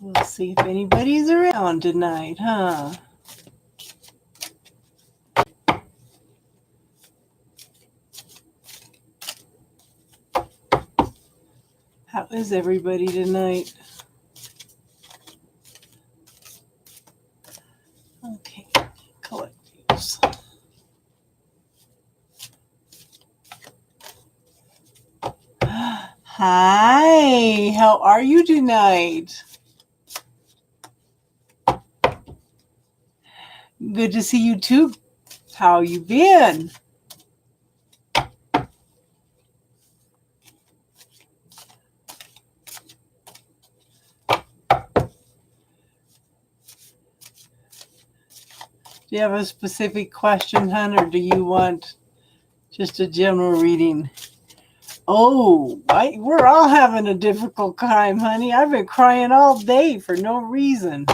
We'll see if anybody's around tonight, huh? How is everybody tonight? Okay, collect views. Hi, how are you tonight? Good to see you too. How you been? Do you have a specific question, hon, or do you want just a general reading? Oh, we're all having a difficult time, honey. I've been crying all day for no reason.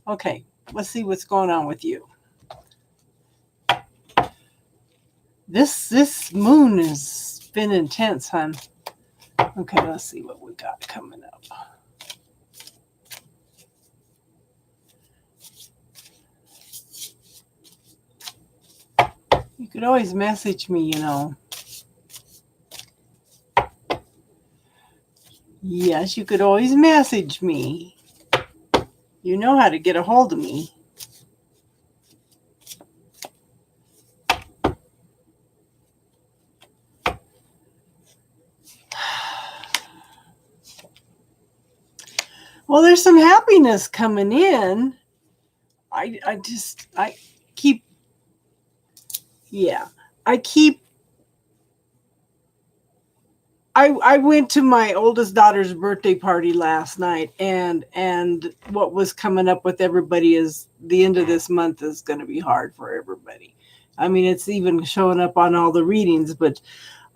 Okay, let's see what's going on with you. This moon has been intense, hon. Okay, let's see what we got coming up. You could always message me, you know. Yes, you could always message me. You know how to get a hold of me. Well, there's some happiness coming in. I went to my oldest daughter's birthday party last night, and what was coming up with everybody is the end of this month is going to be hard for everybody. I mean, it's even showing up on all the readings, but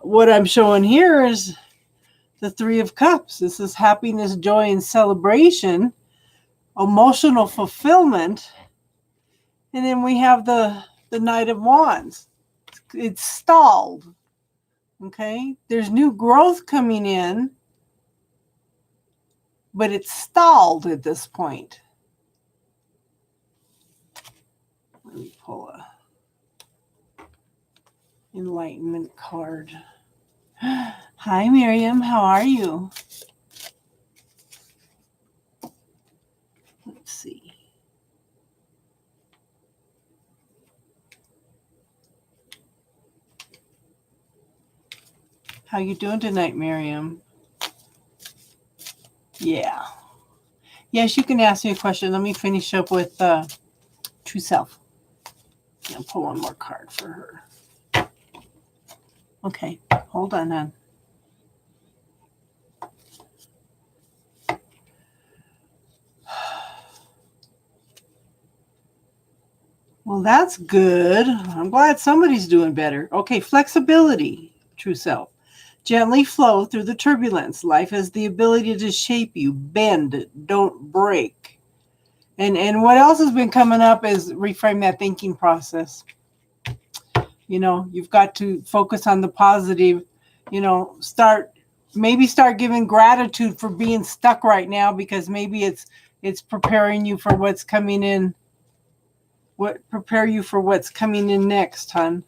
what I'm showing here is the Three of Cups. This is happiness, joy, and celebration, emotional fulfillment. And then we have the Knight of Wands. It's stalled. Okay? There's new growth coming in, but it's stalled at this point. Let me pull a enlightenment card. Hi, Miriam. How are you? Let's see. How you doing tonight, Miriam? Yeah. Yes, you can ask me a question. Let me finish up with True Self. I'll pull one more card for her. Okay, hold on, hon. Well, that's good. I'm glad somebody's doing better. Okay, flexibility, True Self. Gently flow through the turbulence. Life has the ability to shape you, bend, don't break. And what else has been coming up is reframe that thinking process. You know, you've got to focus on the positive. You know, start giving gratitude for being stuck right now, because maybe it's preparing you for what's coming in. Prepare you for what's coming in next, hon.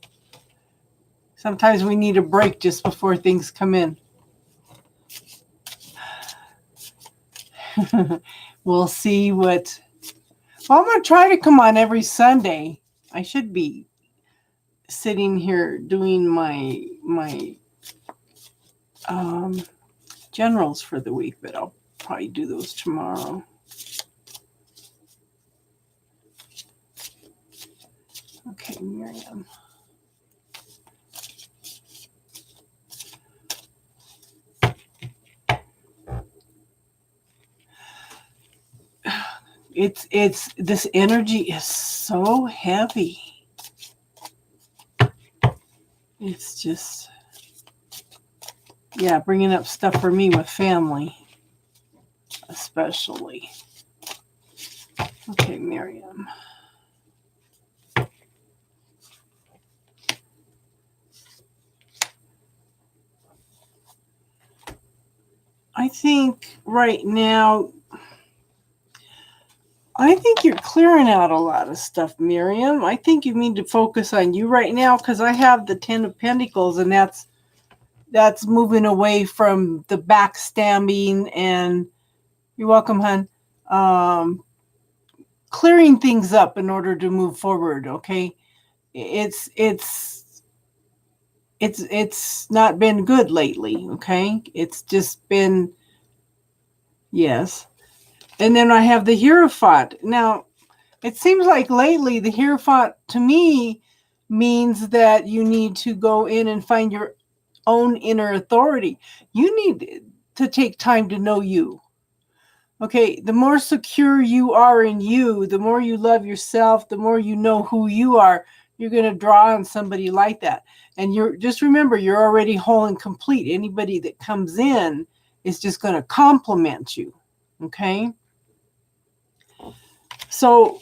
Sometimes we need a break just before things come in. We'll see what. Well, I'm going to try to come on every Sunday. I should be sitting here doing my generals for the week, but I'll probably do those tomorrow. Okay, Miriam. It's this energy is so heavy. It's just, yeah, bringing up stuff for me with family, especially. Okay, Miriam. I think right now I think you're clearing out a lot of stuff, Miriam. I think you need to focus on you right now, because I have the 10 of Pentacles, and that's moving away from the backstabbing and you're welcome, hon. Clearing things up in order to move forward. Okay, it's not been good lately. Okay, it's just been, yes. And then I have the Hierophant. Now, it seems like lately the Hierophant to me means that you need to go in and find your own inner authority. You need to take time to know you. Okay, the more secure you are in you, the more you love yourself, the more you know who you are, you're going to draw on somebody like that. And you're just remember, you're already whole and complete. Anybody that comes in is just going to compliment you. Okay? So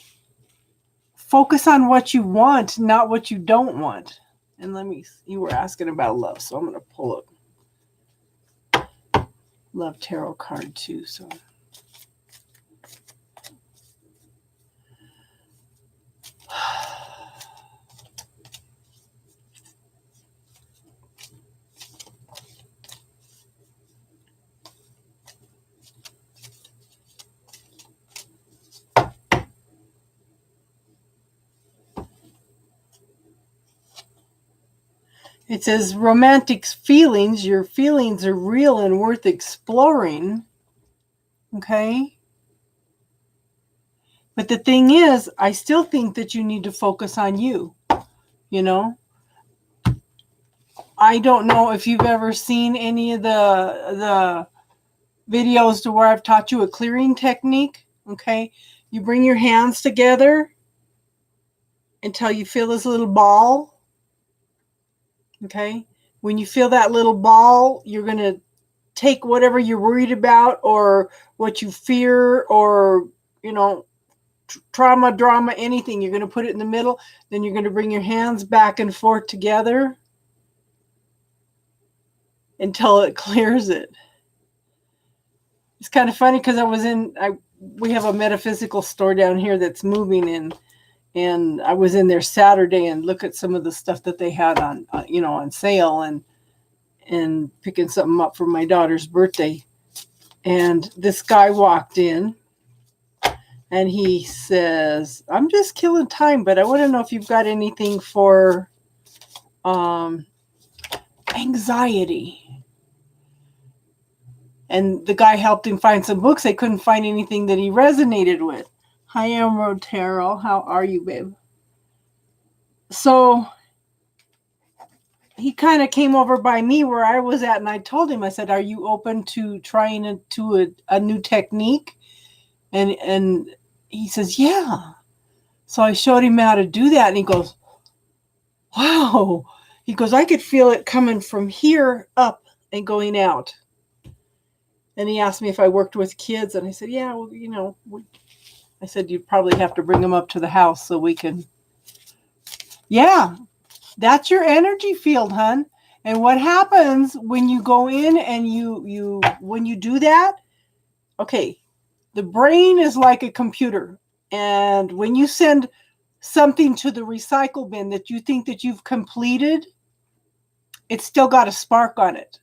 focus on what you want, not what you don't want. And you were asking about love, so I'm going to pull up Love Tarot card too. So it says romantic feelings. Your feelings are real and worth exploring. Okay? But the thing is, I still think that you need to focus on you. You know? I don't know if you've ever seen any of the videos to where I've taught you a clearing technique. Okay? You bring your hands together until you feel this little ball. Okay? When you feel that little ball, you're going to take whatever you're worried about or what you fear or, trauma, drama, anything. You're going to put it in the middle. Then you're going to bring your hands back and forth together until it clears it. It's kind of funny because we have a metaphysical store down here that's moving, and I was in there Saturday and look at some of the stuff that they had on sale and picking something up for my daughter's birthday. And this guy walked in and he says, I'm just killing time, but I want to know if you've got anything for anxiety. And the guy helped him find some books. They couldn't find anything that he resonated with. Hi, Emerald Tarot. How are you, babe? So he kind of came over by me where I was at, and I told him, I said, are you open to trying a new technique? And he says, yeah. So I showed him how to do that, and he goes, wow. He goes, I could feel it coming from here up and going out. And he asked me if I worked with kids, and I said, yeah, well, I said, you'd probably have to bring them up to the house so we can. Yeah, that's your energy field, hon. And what happens when you go in and when you do that, okay, the brain is like a computer. And when you send something to the recycle bin that you think that you've completed, it's still got a spark on it.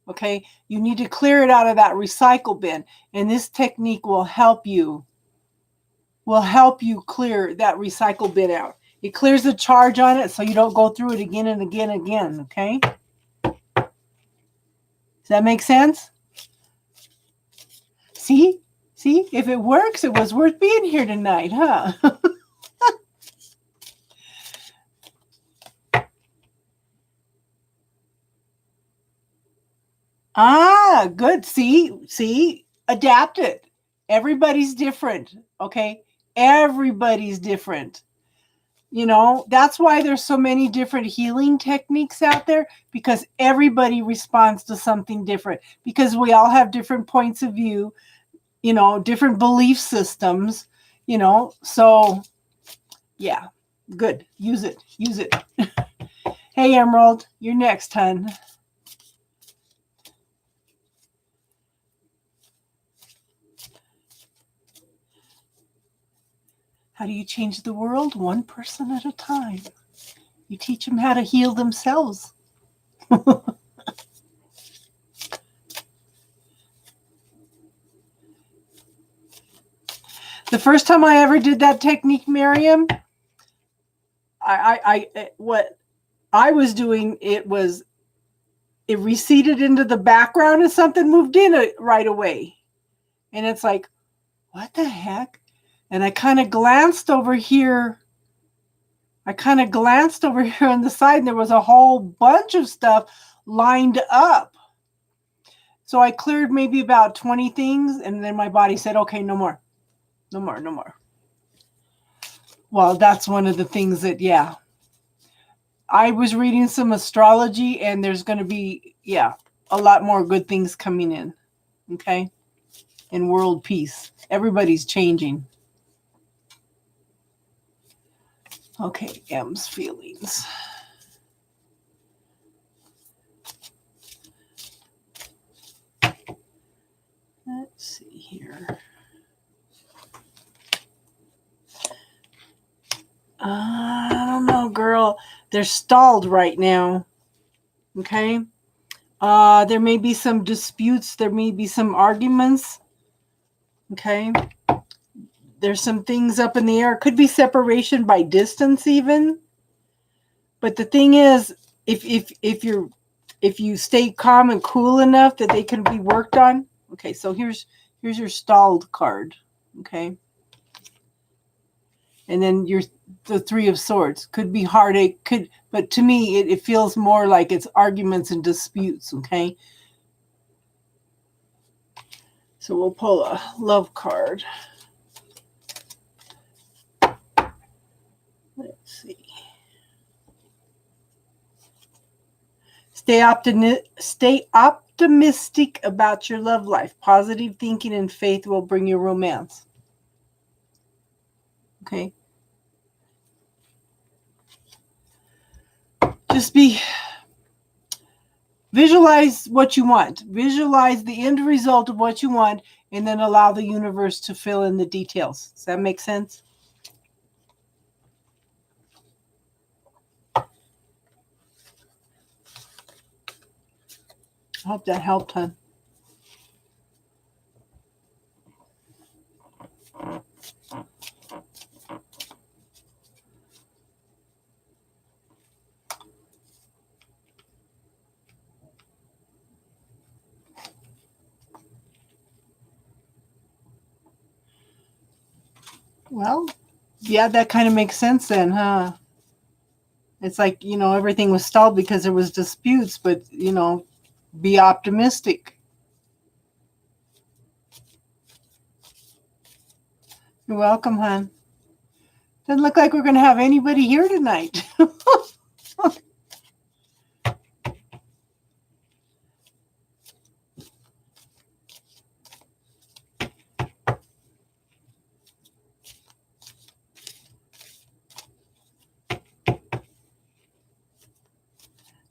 Okay, you need to clear it out of that recycle bin, and this technique will help you clear that recycle bin out. It clears the charge on it so you don't go through it again and again and again. Okay, does that make sense? See, if it works, it was worth being here tonight, huh? Ah, good. See, adapt it. Everybody's different. Okay, everybody's different. That's why there's so many different healing techniques out there, because everybody responds to something different, because we all have different points of view, different belief systems, so yeah, good. Use it. Hey, Emerald, you're next, hun. How do you change the world? One person at a time. You teach them how to heal themselves. The first time I ever did that technique, Miriam, what I was doing, it receded into the background and something moved in right away. And it's like, what the heck? And I kind of glanced over here. on the side, and there was a whole bunch of stuff lined up. So I cleared maybe about 20 things, and then my body said, okay, no more. No more, no more. Well, that's one of the things that, yeah. I was reading some astrology, and there's going to be, a lot more good things coming in, okay? In world peace. Everybody's changing. Okay, M's feelings. Let's see here. I don't know, girl. They're stalled right now. Okay? There may be some disputes. There may be some arguments. Okay? There's some things up in the air. Could be separation by distance even. But the thing is, if you stay calm and cool enough that they can be worked on. Okay, so here's your stalled card. Okay? And then the Three of Swords. Could be heartache, but to me it feels more like it's arguments and disputes, okay? So we'll pull a love card. Let's see. Stay optimistic about your love life. Positive thinking and faith will bring you romance. Okay? Just visualize what you want. Visualize the end result of what you want, and then allow the universe to fill in the details. Does that make sense? I hope that helped, hon. Well, yeah, that kind of makes sense then, huh? It's like, everything was stalled because there was disputes, but, be optimistic. You're welcome, hon. Doesn't look like we're going to have anybody here tonight.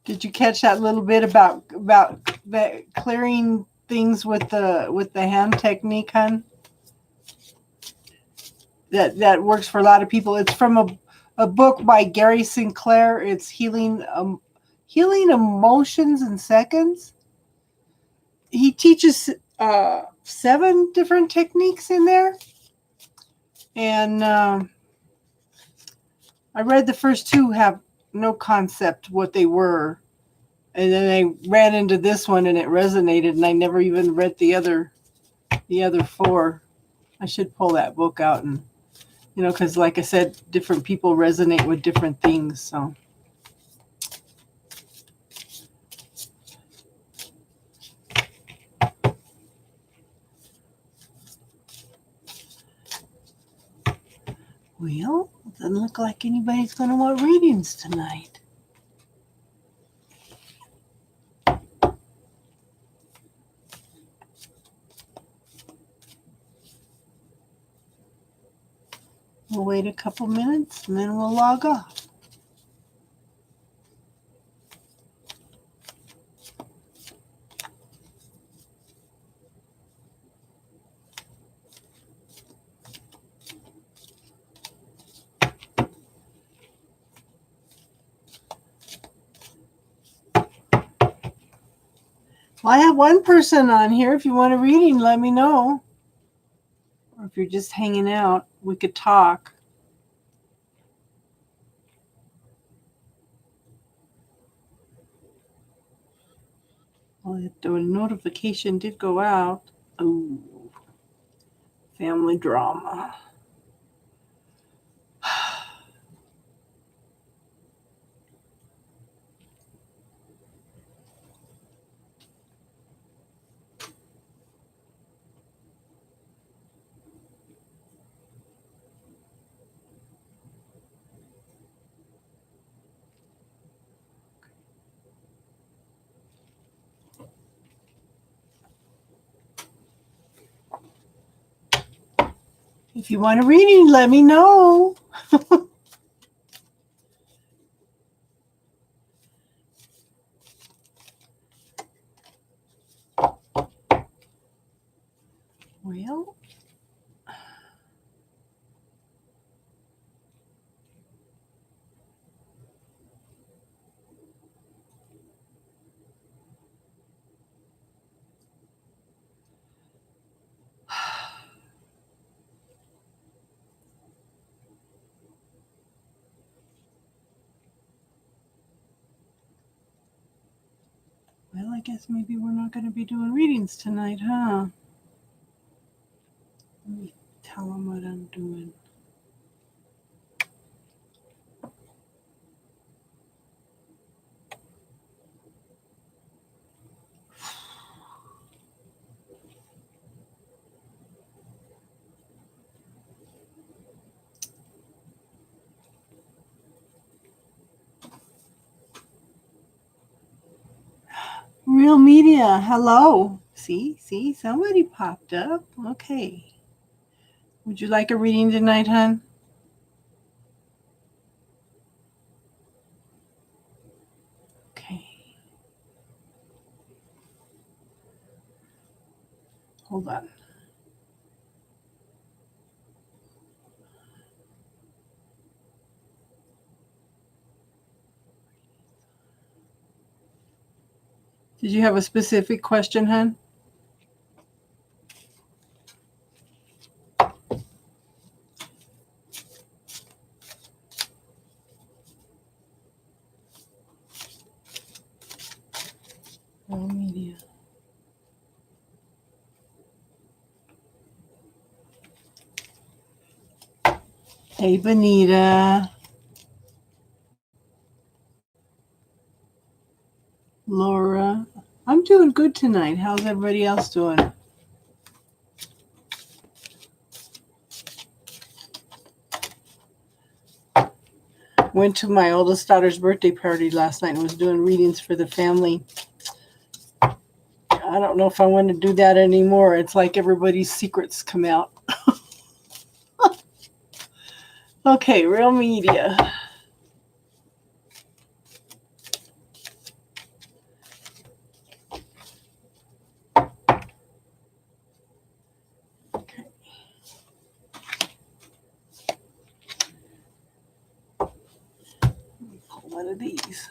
Did you catch that little bit about the clearing things with the hand technique, hon? That works for a lot of people. It's from a book by Gary Sinclair. It's healing emotions in seconds. He teaches 7 different techniques in there, and I read the first 2, have no concept what they were, and then I ran into this one and it resonated, and I never even read the other 4. I should pull that book out, and because like I said, different people resonate with different things. So well, it doesn't look like anybody's going to want readings tonight. We'll wait a couple minutes and then we'll log off. Well, I have one person on here. If you want a reading, let me know. Or if you're just hanging out, we could talk. Well, the notification did go out. Oh, family drama. If you want a reading, let me know. Well, I guess maybe we're not going to be doing readings tonight, huh? Let me tell them what I'm doing. Real media, hello. See, somebody popped up. Okay. Would you like a reading tonight, hon? Okay. Hold on. Did you have a specific question, hon? Real media. Hey, Benita. Laura. I'm doing good tonight. How's everybody else doing? Went to my oldest daughter's birthday party last night and was doing readings for the family. I don't know if I want to do that anymore. It's like everybody's secrets come out. Okay, real media. Okay. Let me pull one of these.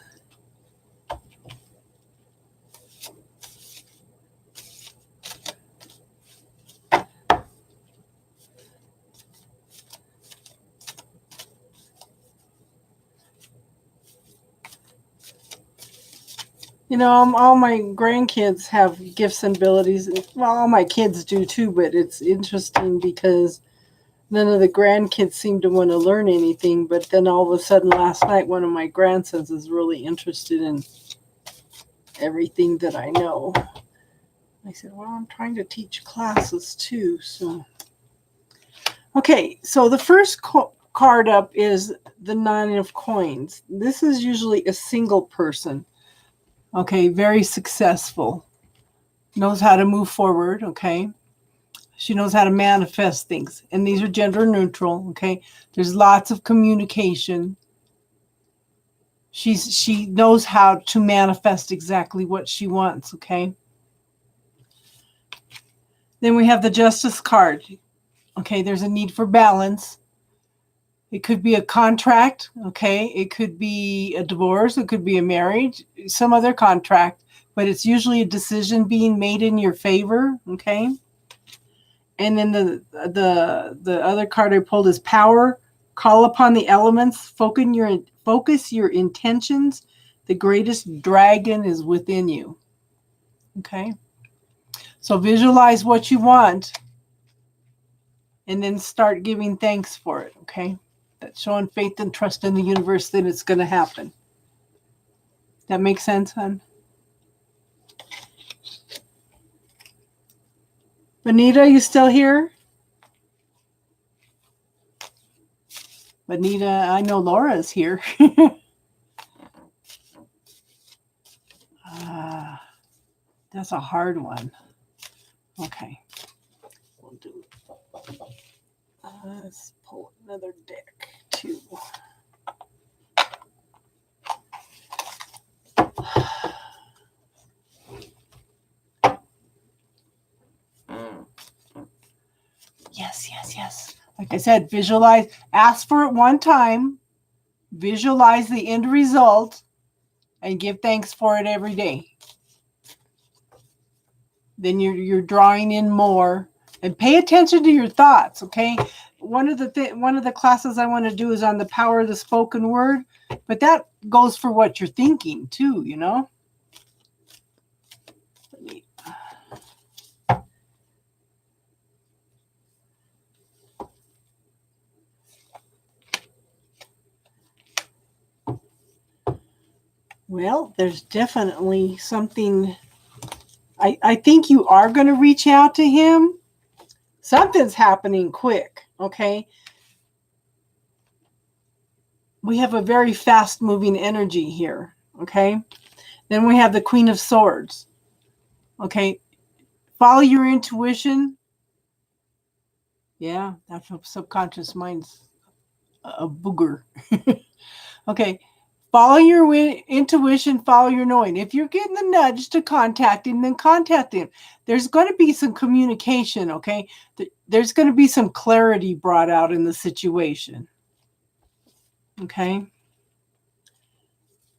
You know, all my grandkids have gifts and abilities. Well, all my kids do too, but it's interesting because none of the grandkids seem to want to learn anything. But then all of a sudden last night, one of my grandsons is really interested in everything that I know. I said, well, I'm trying to teach classes too. So, okay, so the first card up is the Nine of Coins. This is usually a single person. Okay, very successful. Knows how to move forward, okay? She knows how to manifest things. And these are gender neutral, okay? There's lots of communication. She knows how to manifest exactly what she wants, okay? Then we have the Justice card. Okay, there's a need for balance. It could be a contract, okay? It could be a divorce, it could be a marriage, some other contract, but it's usually a decision being made in your favor, okay? And then the other card I pulled is power. Call upon the elements, focus your intentions. The greatest dragon is within you. Okay? So visualize what you want and then start giving thanks for it, okay? That's showing faith and trust in the universe that it's going to happen. That makes sense, hon? Benita, you still here? Benita, I know Laura's here. That's a hard one. Okay. We'll do. Let's pull another deck, too. Yes. Like I said, visualize, ask for it one time, visualize the end result, and give thanks for it every day. Then you're drawing in more, and pay attention to your thoughts, okay? One of the classes I want to do is on the power of the spoken word, but that goes for what you're thinking too, you know? Well, there's definitely something. I think you are going to reach out to him. Something's happening quick, okay? We have a very fast-moving energy here, okay? Then we have the Queen of Swords, okay? Follow your intuition. Yeah, that's a subconscious mind's a booger. Okay. Follow your intuition, follow your knowing. If you're getting the nudge to contact him, then contact him. There's going to be some communication, okay? There's going to be some clarity brought out in the situation, okay?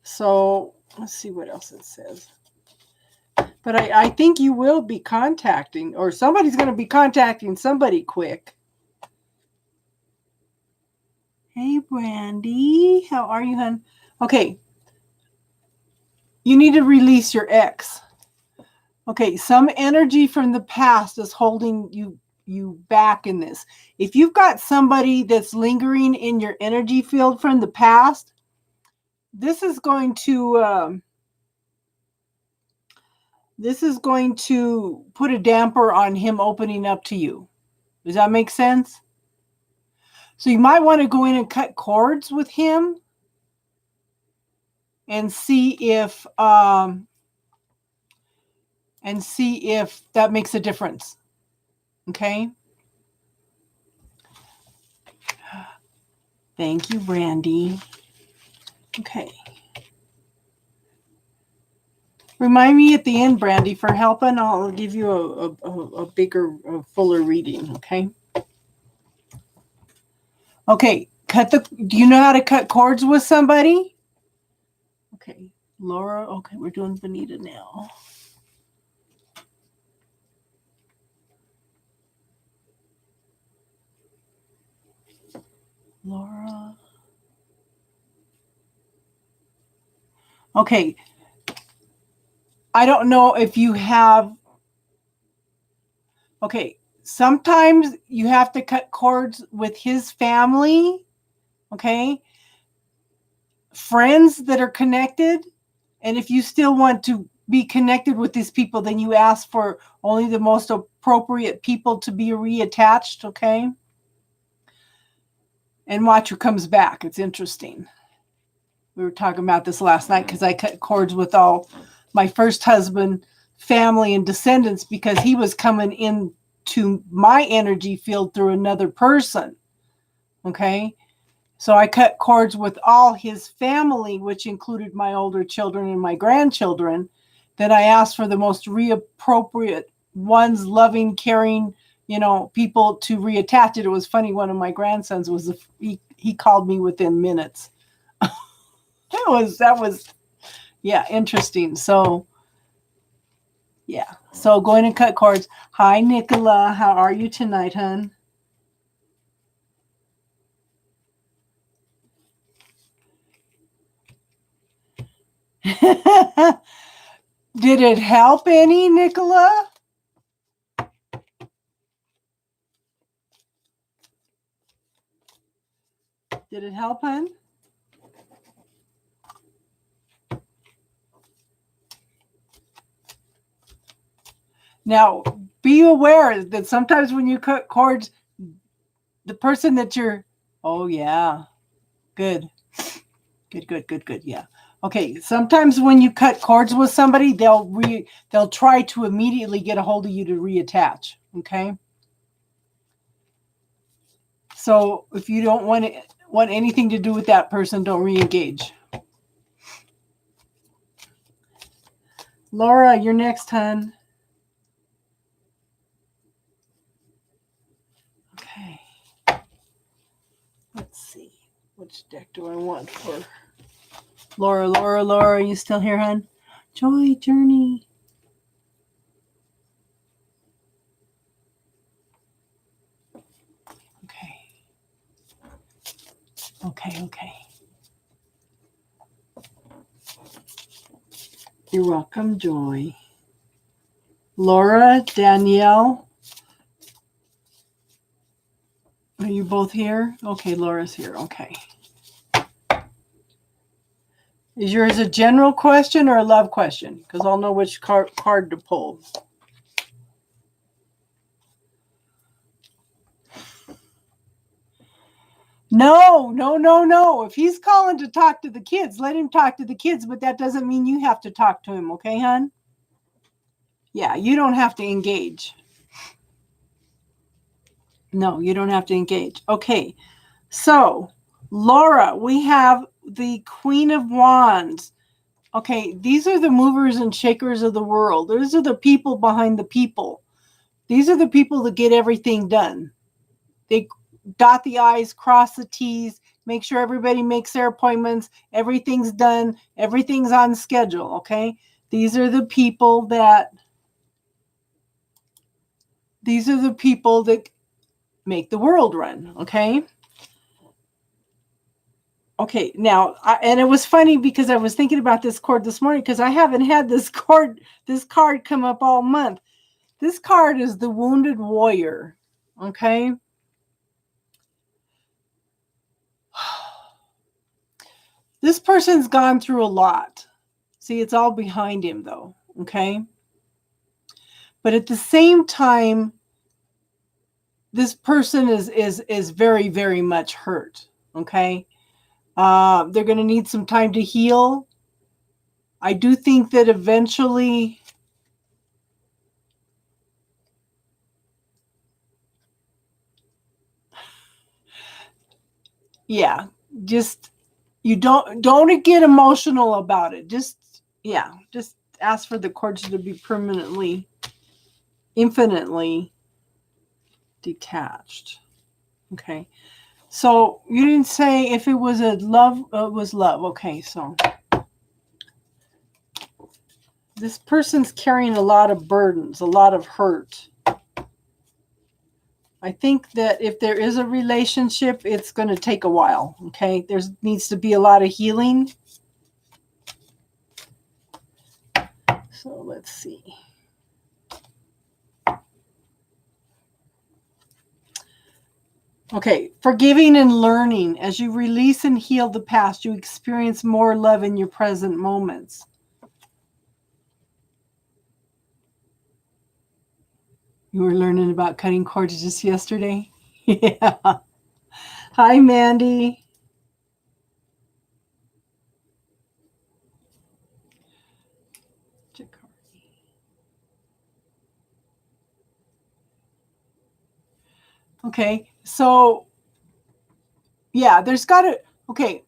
So let's see what else it says. But I think you will be contacting, or somebody's going to be contacting somebody quick. Hey, Brandy. How are you, hon? Okay. You need to release your ex. Okay, some energy from the past is holding you back in this. If you've got somebody that's lingering in your energy field from the past, this is going to put a damper on him opening up to you. Does that make sense? So you might want to go in and cut cords with him and see if that makes a difference. Okay? Thank you, Brandy. Okay. Remind me at the end, Brandy, for helping. I'll give you a bigger, fuller reading, okay? Okay, do you know how to cut cords with somebody? Okay, Laura, okay, we're doing Benita now. Laura. Okay. I don't know if you have. Okay. Sometimes you have to cut cords with his family. Okay. Friends that are connected. And if you still want to be connected with these people, then you ask for only the most appropriate people to be reattached. Okay. And watch who comes back. It's interesting. We were talking about this last night because I cut cords with all my first husband, family, and descendants because he was coming into my energy field through another person. Okay? So I cut cords with all his family, which included my older children and my grandchildren. Then I asked for the most reappropriate ones, loving, caring, people to reattach it. It was funny. One of my grandsons he called me within minutes. That was, yeah, interesting. So Yeah. So going to cut cords. Hi, Nicola. How are you tonight, hun? Did it help any, Nicola? Did it help, hun? Now, be aware that sometimes when you cut cords, the person that you're, oh, yeah, good. Good. Yeah. Okay. Sometimes when you cut cords with somebody, they'll try to immediately get a hold of you to reattach. Okay. So if you don't want anything to do with that person, don't re-engage. Laura, you're next, hun. Okay. Let's see. Which deck do I want for Laura? Laura, you still here, hun? Joy Journey. Okay. You're welcome, Joy. Laura, Danielle. Are you both here? Okay, Laura's here. Okay. Is yours a general question or a love question? Because I'll know which card to pull. No. If he's calling to talk to the kids, let him talk to the kids, but that doesn't mean you have to talk to him, okay, hon? Yeah, you don't have to engage. No, you don't have to engage. Okay, so Laura, we have the Queen of Wands. Okay, these are the movers and shakers of the world. Those are the people behind the people. These are the people that get everything done. They dot the I's, cross the T's, make sure everybody makes their appointments, everything's done, everything's on schedule, okay? These are the people that make the world run, okay? Okay, now, and it was funny because I was thinking about this card this morning because I haven't had this card come up all month. This card is the Wounded Warrior, okay? This person's gone through a lot. See, it's all behind him though, okay? But at the same time, this person is very, very much hurt, okay? They're going to need some time to heal. I do think that eventually, yeah, just you don't get emotional about it. Just ask for the cords to be permanently, infinitely detached. Okay. So you didn't say if it was a love, it was love. Okay, so this person's carrying a lot of burdens, a lot of hurt. I think that if there is a relationship, it's going to take a while. Okay, there needs to be a lot of healing. So let's see. Okay, forgiving and learning. As you release and heal the past, you experience more love in your present moments. You were learning about cutting cords just yesterday? Yeah. Hi, Mandy. Okay, so yeah, there's got to, okay,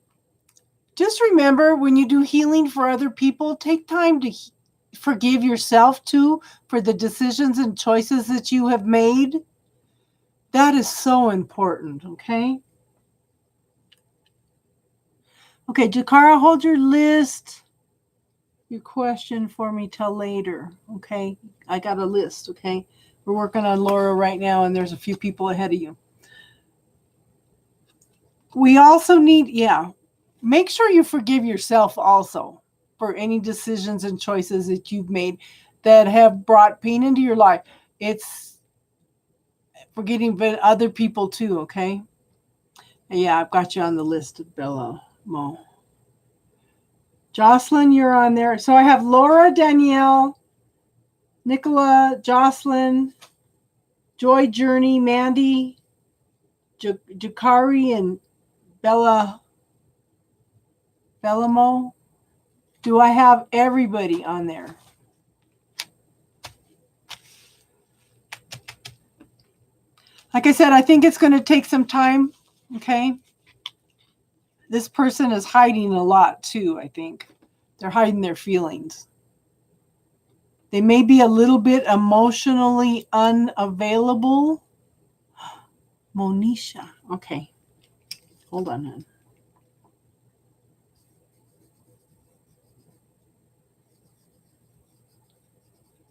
just remember when you do healing for other people, take time to forgive yourself too for the decisions and choices that you have made. That is so important, okay? Okay, Jakara, hold your list. your question for me till later, okay? I got a list, okay? We're working on Laura right now, and there's a few people ahead of you. We also need, make sure you forgive yourself also for any decisions and choices that you've made that have brought pain into your life. It's forgetting other people too, okay? Yeah, I've got you on the list, Bella Mo. Jocelyn, you're on there. So I have Laura, Danielle, Nicola, Jocelyn, Joy, Journey, Mandy, Jakari, and Bellamo. Do I have everybody on there? Like I said, I think it's going to take some time, okay? This person is hiding a lot too, I think. They're hiding their feelings. They may be a little bit emotionally unavailable. Monisha. Okay. Hold on, hon.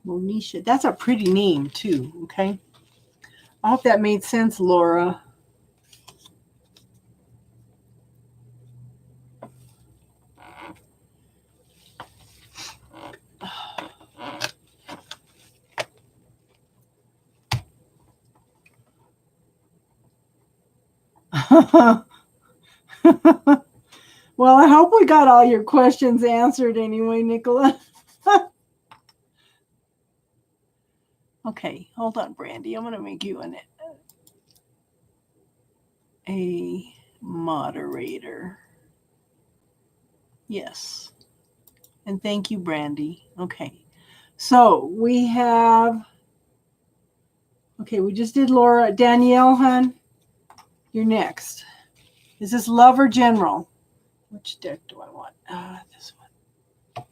Monisha. That's a pretty name too, okay? I hope that made sense, Laura. Well, I hope we got all your questions answered anyway, Nicola. Okay, hold on, Brandy. I'm going to make you a moderator. Yes. And thank you, Brandy. Okay. So we have, we just did Laura. Danielle, hon, you're next. Is this love or general? Which deck do I want? This one.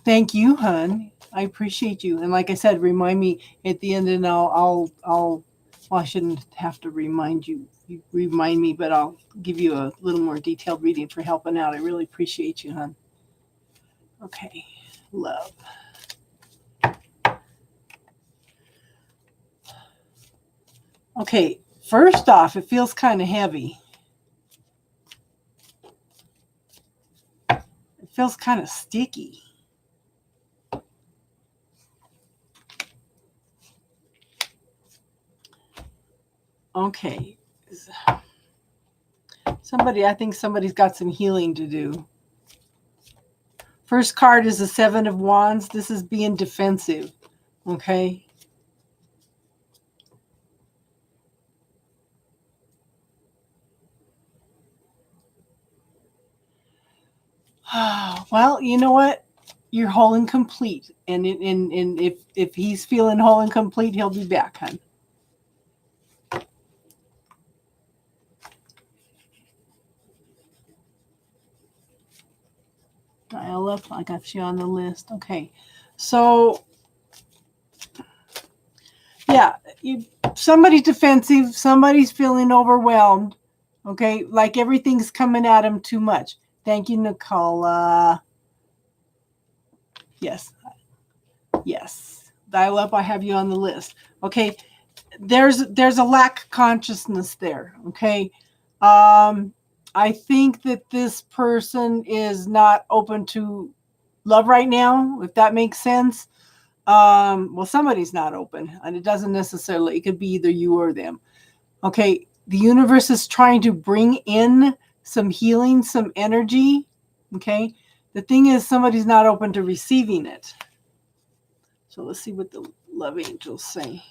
Thank you, hon. I appreciate you. And like I said, remind me at the end, and well, I shouldn't have to remind you. You remind me, but I'll give you a little more detailed reading for helping out. I really appreciate you, hon. Okay, love. Okay, first off, it feels kind of heavy. It feels kind of sticky. Okay. I think somebody's got some healing to do. First card is the Seven of Wands. This is being defensive. Okay. Well, you know what? You're whole and complete. And if he's feeling whole and complete, he'll be back, hon. Dial up. I got you on the list. Okay. So, yeah, somebody's defensive. Somebody's feeling overwhelmed. Okay. Like everything's coming at him too much. Thank you, Nicola. Yes. Yes. Dial up. I have you on the list. Okay. There's a lack of consciousness there. Okay. I think that this person is not open to love right now, if that makes sense. Well, somebody's not open, and it doesn't necessarily, it could be either you or them. Okay. The universe is trying to bring in some healing, some energy. Okay. The thing is, somebody's not open to receiving it. So let's see what the love angels say.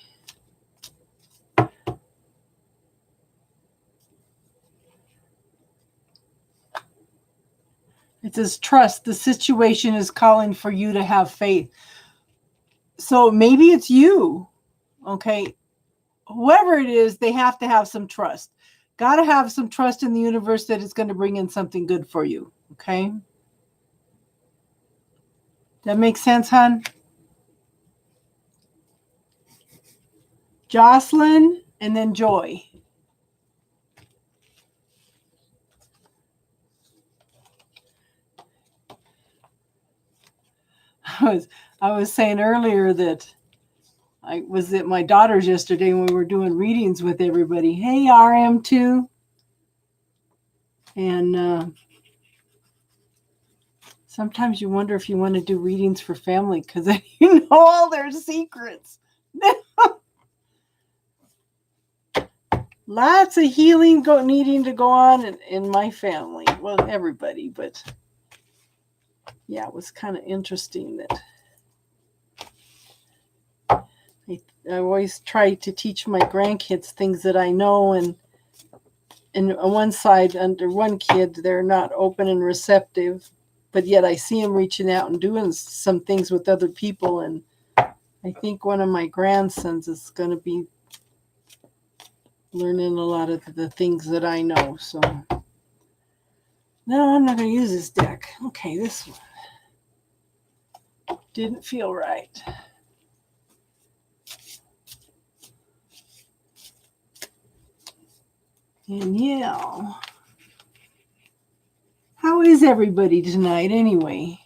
It says, trust. The situation is calling for you to have faith. So maybe it's you. Okay. Whoever it is, they have to have some trust. Got to have some trust in the universe that it's going to bring in something good for you. Okay. That makes sense, hon? Jocelyn and then Joy. I was saying earlier that I was at my daughter's yesterday when we were doing readings with everybody. Hey, RM2. And sometimes you wonder if you want to do readings for family because then you know all their secrets. Lots of healing needing to go on in my family. Well, everybody, but yeah, it was kind of interesting that I always try to teach my grandkids things that I know, and on one side, under one kid, they're not open and receptive, but yet I see them reaching out and doing some things with other people, and I think one of my grandsons is going to be learning a lot of the things that I know. So, no, I'm not going to use this deck. Okay, this one didn't feel right. And yeah, how is everybody tonight anyway?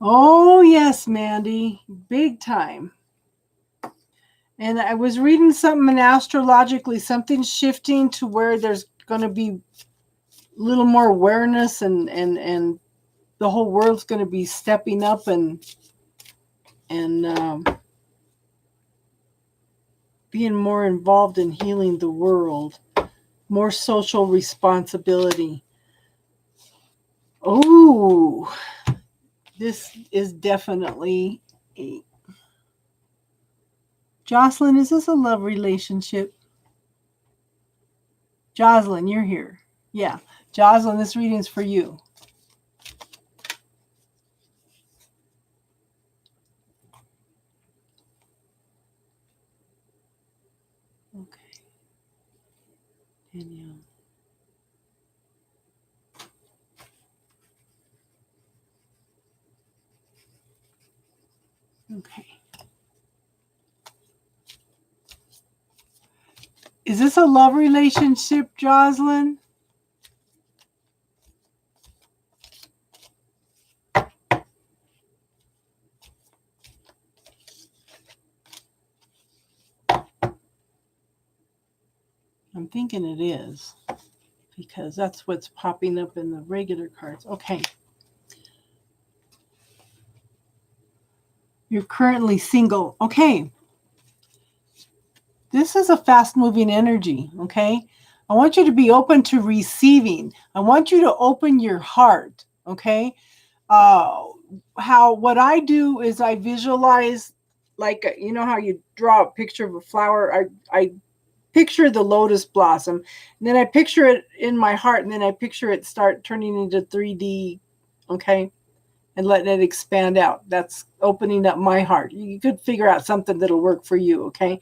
Oh, yes, Mandy, big time. And I was reading something astrologically, something's shifting to where there's going to be a little more awareness, and the whole world's going to be stepping up and being more involved in healing the world, more social responsibility. Oh, this is definitely a... Jocelyn, is this a love relationship? Jocelyn, you're here. Yeah. Jocelyn, this reading's for you. Okay. Danielle. Okay. Is this a love relationship, Jocelyn? I'm thinking it is, because that's what's popping up in the regular cards. Okay. You're currently single. Okay. This is a fast-moving energy, okay? I want you to be open to receiving. I want you to open your heart, okay? What I do is I visualize, like, you know how you draw a picture of a flower? I picture the lotus blossom, and then I picture it in my heart, and then I picture it start turning into 3D, okay? And letting it expand out. That's opening up my heart. You could figure out something that'll work for you, okay?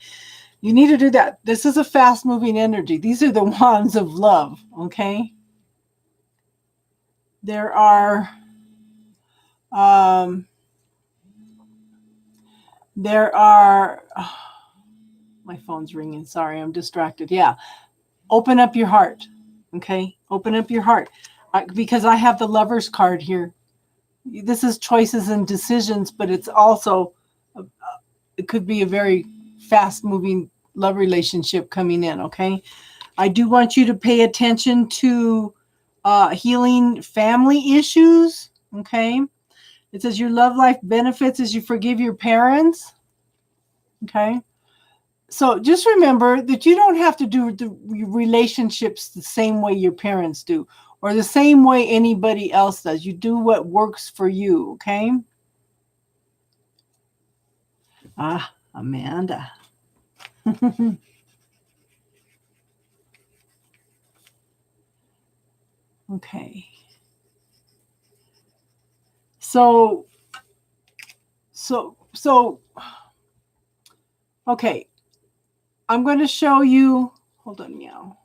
You need to do that. This is a fast-moving energy. These are the wands of love, okay? There are oh, my phone's ringing. Sorry, I'm distracted. Yeah. Open up your heart, okay? Open up your heart. Because I have the Lover's card here. This is choices and decisions, but it's also, it could be a very fast-moving love relationship coming in, okay? I do want you to pay attention to healing family issues, okay? It says your love life benefits as you forgive your parents, okay? So just remember that you don't have to do the relationships the same way your parents do or the same way anybody else does. You do what works for you, okay? Ah, Amanda. Okay. So, okay. I'm going to show you, hold on, meow.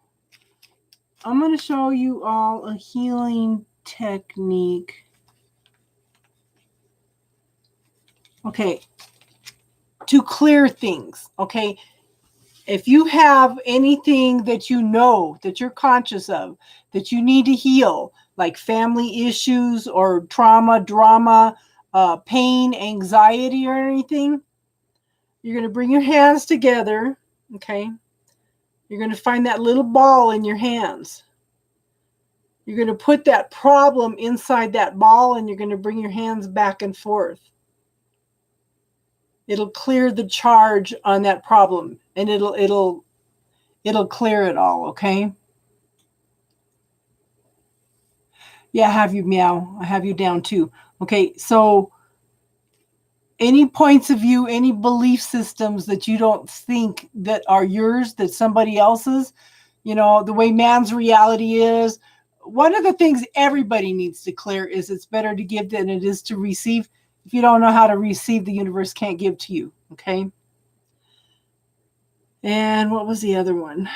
I'm going to show you all a healing technique. Okay. To clear things, okay? If you have anything that you know, that you're conscious of, that you need to heal, like family issues or trauma, drama, pain, anxiety, or anything, you're going to bring your hands together, okay? You're going to find that little ball in your hands. You're going to put that problem inside that ball, and you're going to bring your hands back and forth. It'll clear the charge on that problem, and it'll clear it all, okay? Yeah, I have you, Meow. I have you down too. Okay, so any points of view, any belief systems that you don't think that are yours, that somebody else's, the way man's reality is, one of the things everybody needs to clear is it's better to give than it is to receive. If you don't know how to receive, the universe can't give to you, okay? And what was the other one?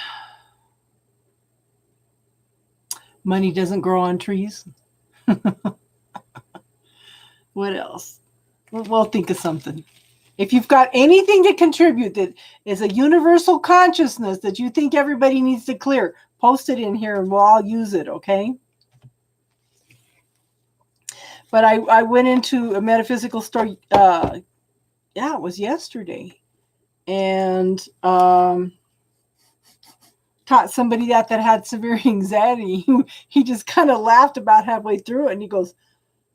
Money doesn't grow on trees. What else? We'll think of something. If you've got anything to contribute that is a universal consciousness that you think everybody needs to clear, post it in here and we'll all use it, okay? But I went into a metaphysical store, it was yesterday, and taught somebody that had severe anxiety. He just kind of laughed about halfway through it, and he goes,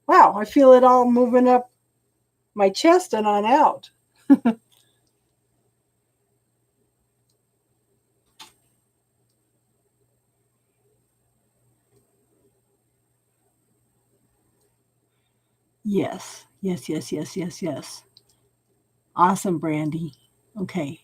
wow, I feel it all moving up my chest and on out. Yes. Awesome, Brandy. Okay.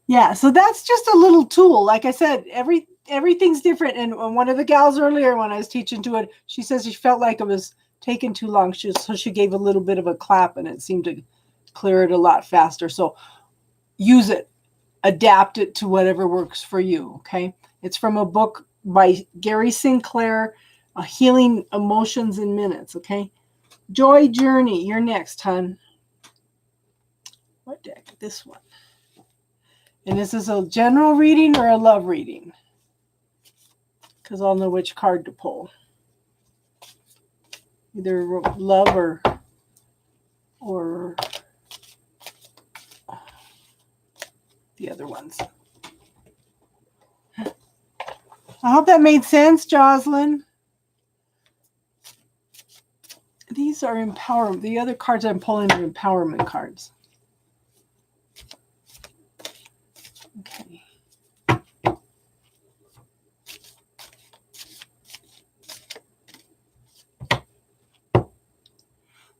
Yeah, so that's just a little tool. Like I said, everything's different. And one of the gals earlier when I was teaching to it, she says she felt like it was taking too long. So she gave a little bit of a clap and it seemed to clear it a lot faster. So use it. Adapt it to whatever works for you, okay? It's from a book by Gary Sinclair, Healing Emotions in Minutes, okay? Joy Journey, you're next, hon. What deck? This one. And this is a general reading or a love reading? Because I'll know which card to pull. Either love or the other ones. I hope that made sense, Jocelyn. These are empowerment. The other cards I'm pulling are empowerment cards. Okay.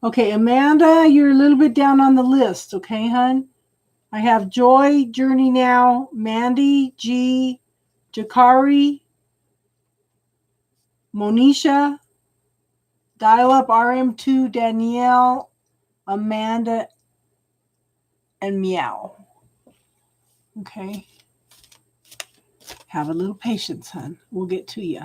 Okay, Amanda, you're a little bit down on the list, okay, hon? I have Joy, Journey Now, Mandy, G, Jakari, Monisha, Dial Up RM2, Danielle, Amanda, and Meow. Okay. Have a little patience, hon. We'll get to you.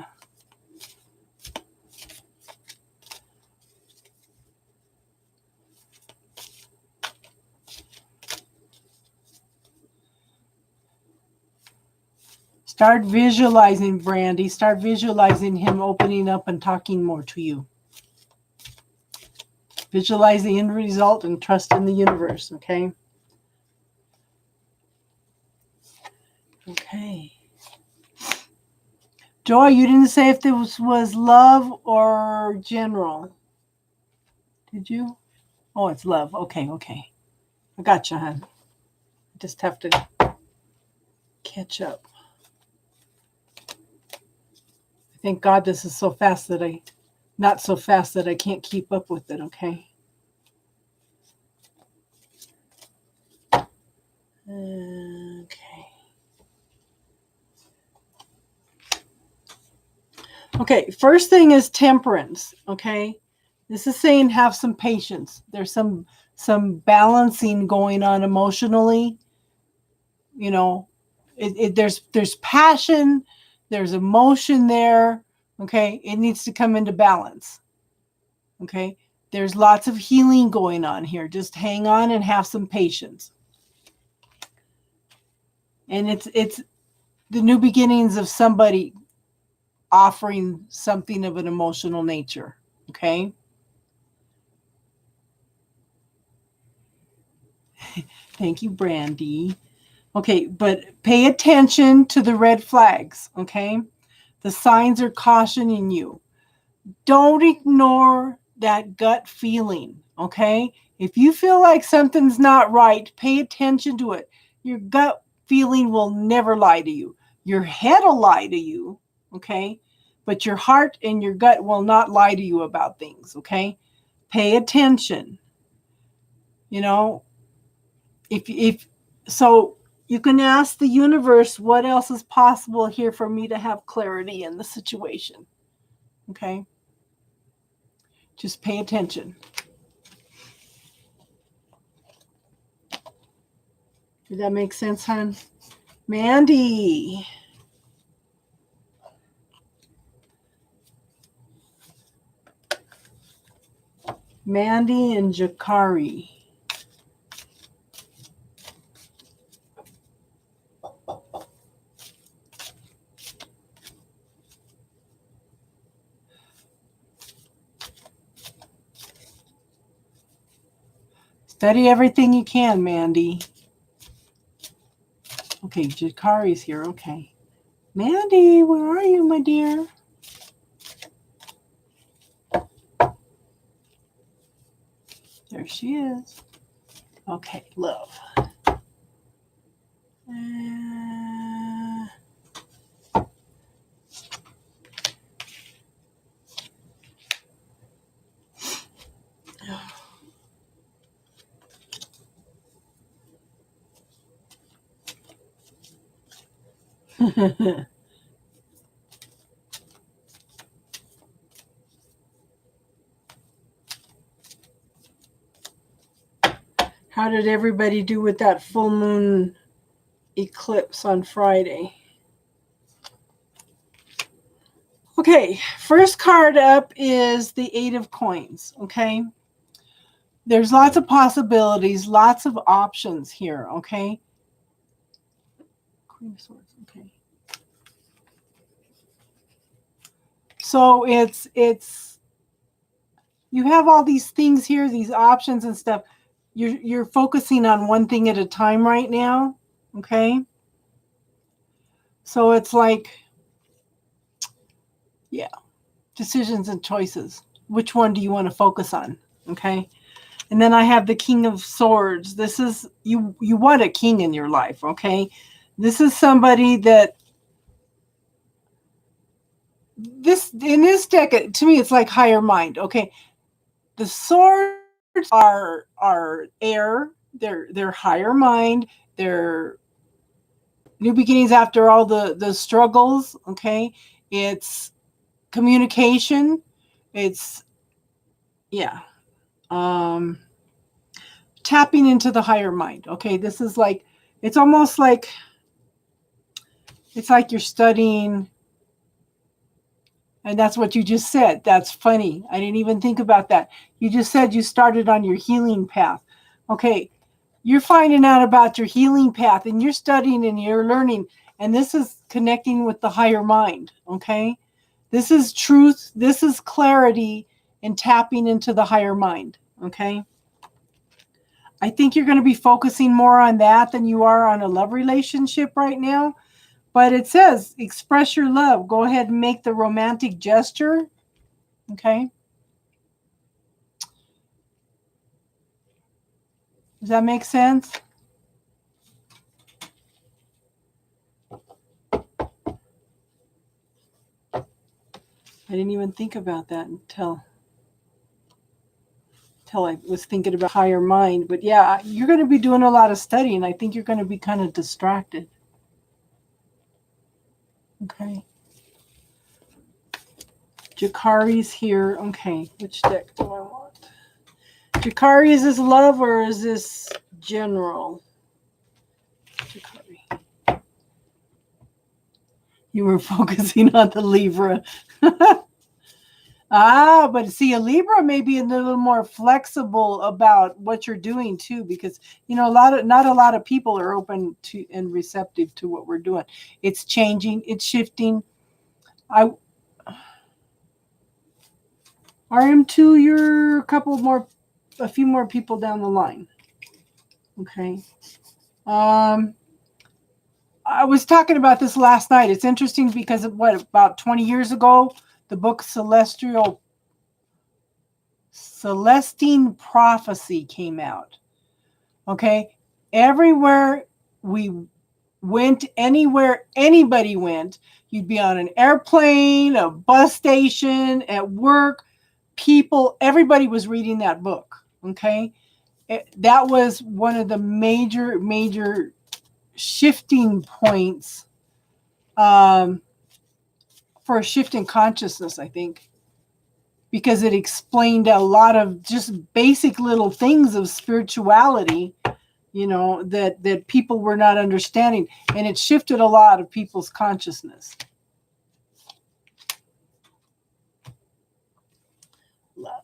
Start visualizing, Brandy. Start visualizing him opening up and talking more to you. Visualize the end result and trust in the universe, okay? Okay. Joy, you didn't say if this was love or general. Did you? Oh, it's love. Okay. I got you, hon. I just have to catch up. Thank God this is so fast that not so fast that I can't keep up with it, okay? Okay, first thing is temperance, okay? This is saying have some patience. There's some balancing going on emotionally. There's passion, there's emotion there, okay? It needs to come into balance, okay? There's lots of healing going on here. Just hang on and have some patience. And it's the new beginnings of somebody offering something of an emotional nature. Okay. Thank you, Brandy. Okay, but pay attention to the red flags. Okay. The signs are cautioning you. Don't ignore that gut feeling. Okay. If you feel like something's not right, pay attention to it. Your gut feeling will never lie to you. Your head will lie to you. Okay. But your heart and your gut will not lie to you about things. Okay. Pay attention. You know, if so, you can ask the universe what else is possible here for me to have clarity in the situation. Okay. Just pay attention. Did that make sense, hon? Mandy. Mandy and Jakari. Study everything you can, Mandy. Okay, Jakari's here. Okay. Mandy, where are you, my dear? There she is. Okay, love. How did everybody do with that full moon eclipse on Friday? Okay, first card up is the Eight of Coins, okay? There's lots of possibilities, lots of options here, okay? Queen of Swords, okay. So it's you have all these things here, these options and stuff. You're focusing on one thing at a time right now, okay? So it's like, yeah, decisions and choices. Which one do you want to focus on, okay? And then I have the King of Swords. This is, you want a king in your life, okay? This is somebody that, this in this deck, to me, it's like higher mind, okay? The swords are air, they're higher mind, they're new beginnings after all the struggles, okay? It's communication, it's, yeah, tapping into the higher mind, okay? This is like, it's almost like, it's like you're studying, and that's what you just said. That's funny. I didn't even think about that. You just said you started on your healing path. Okay, you're finding out about your healing path, and you're studying and you're learning, and this is connecting with the higher mind, okay? This is truth. This is clarity and tapping into the higher mind, okay? I think you're going to be focusing more on that than you are on a love relationship right now. But it says, express your love. Go ahead and make the romantic gesture. Okay. Does that make sense? I didn't even think about that until I was thinking about higher mind. But yeah, you're going to be doing a lot of studying. I think you're going to be kind of distracted. Okay. Jakari's here. Okay. Which deck do I want? Jakari, is this love or is this general? Jakari. You were focusing on the Libra. But see, a Libra may be a little more flexible about what you're doing too, because not a lot of people are open to and receptive to what we're doing. It's changing, it's shifting. RM2, you're a few more people down the line. Okay. I was talking about this last night. It's interesting because about 20 years ago, the book Celestine Prophecy came out. Okay. Everywhere we went, anywhere anybody went, you'd be on an airplane, a bus station, at work, everybody was reading that book. Okay. That was one of the major shifting points for a shift in consciousness, I think, because it explained a lot of just basic little things of spirituality, that people were not understanding, and it shifted a lot of people's consciousness. Love.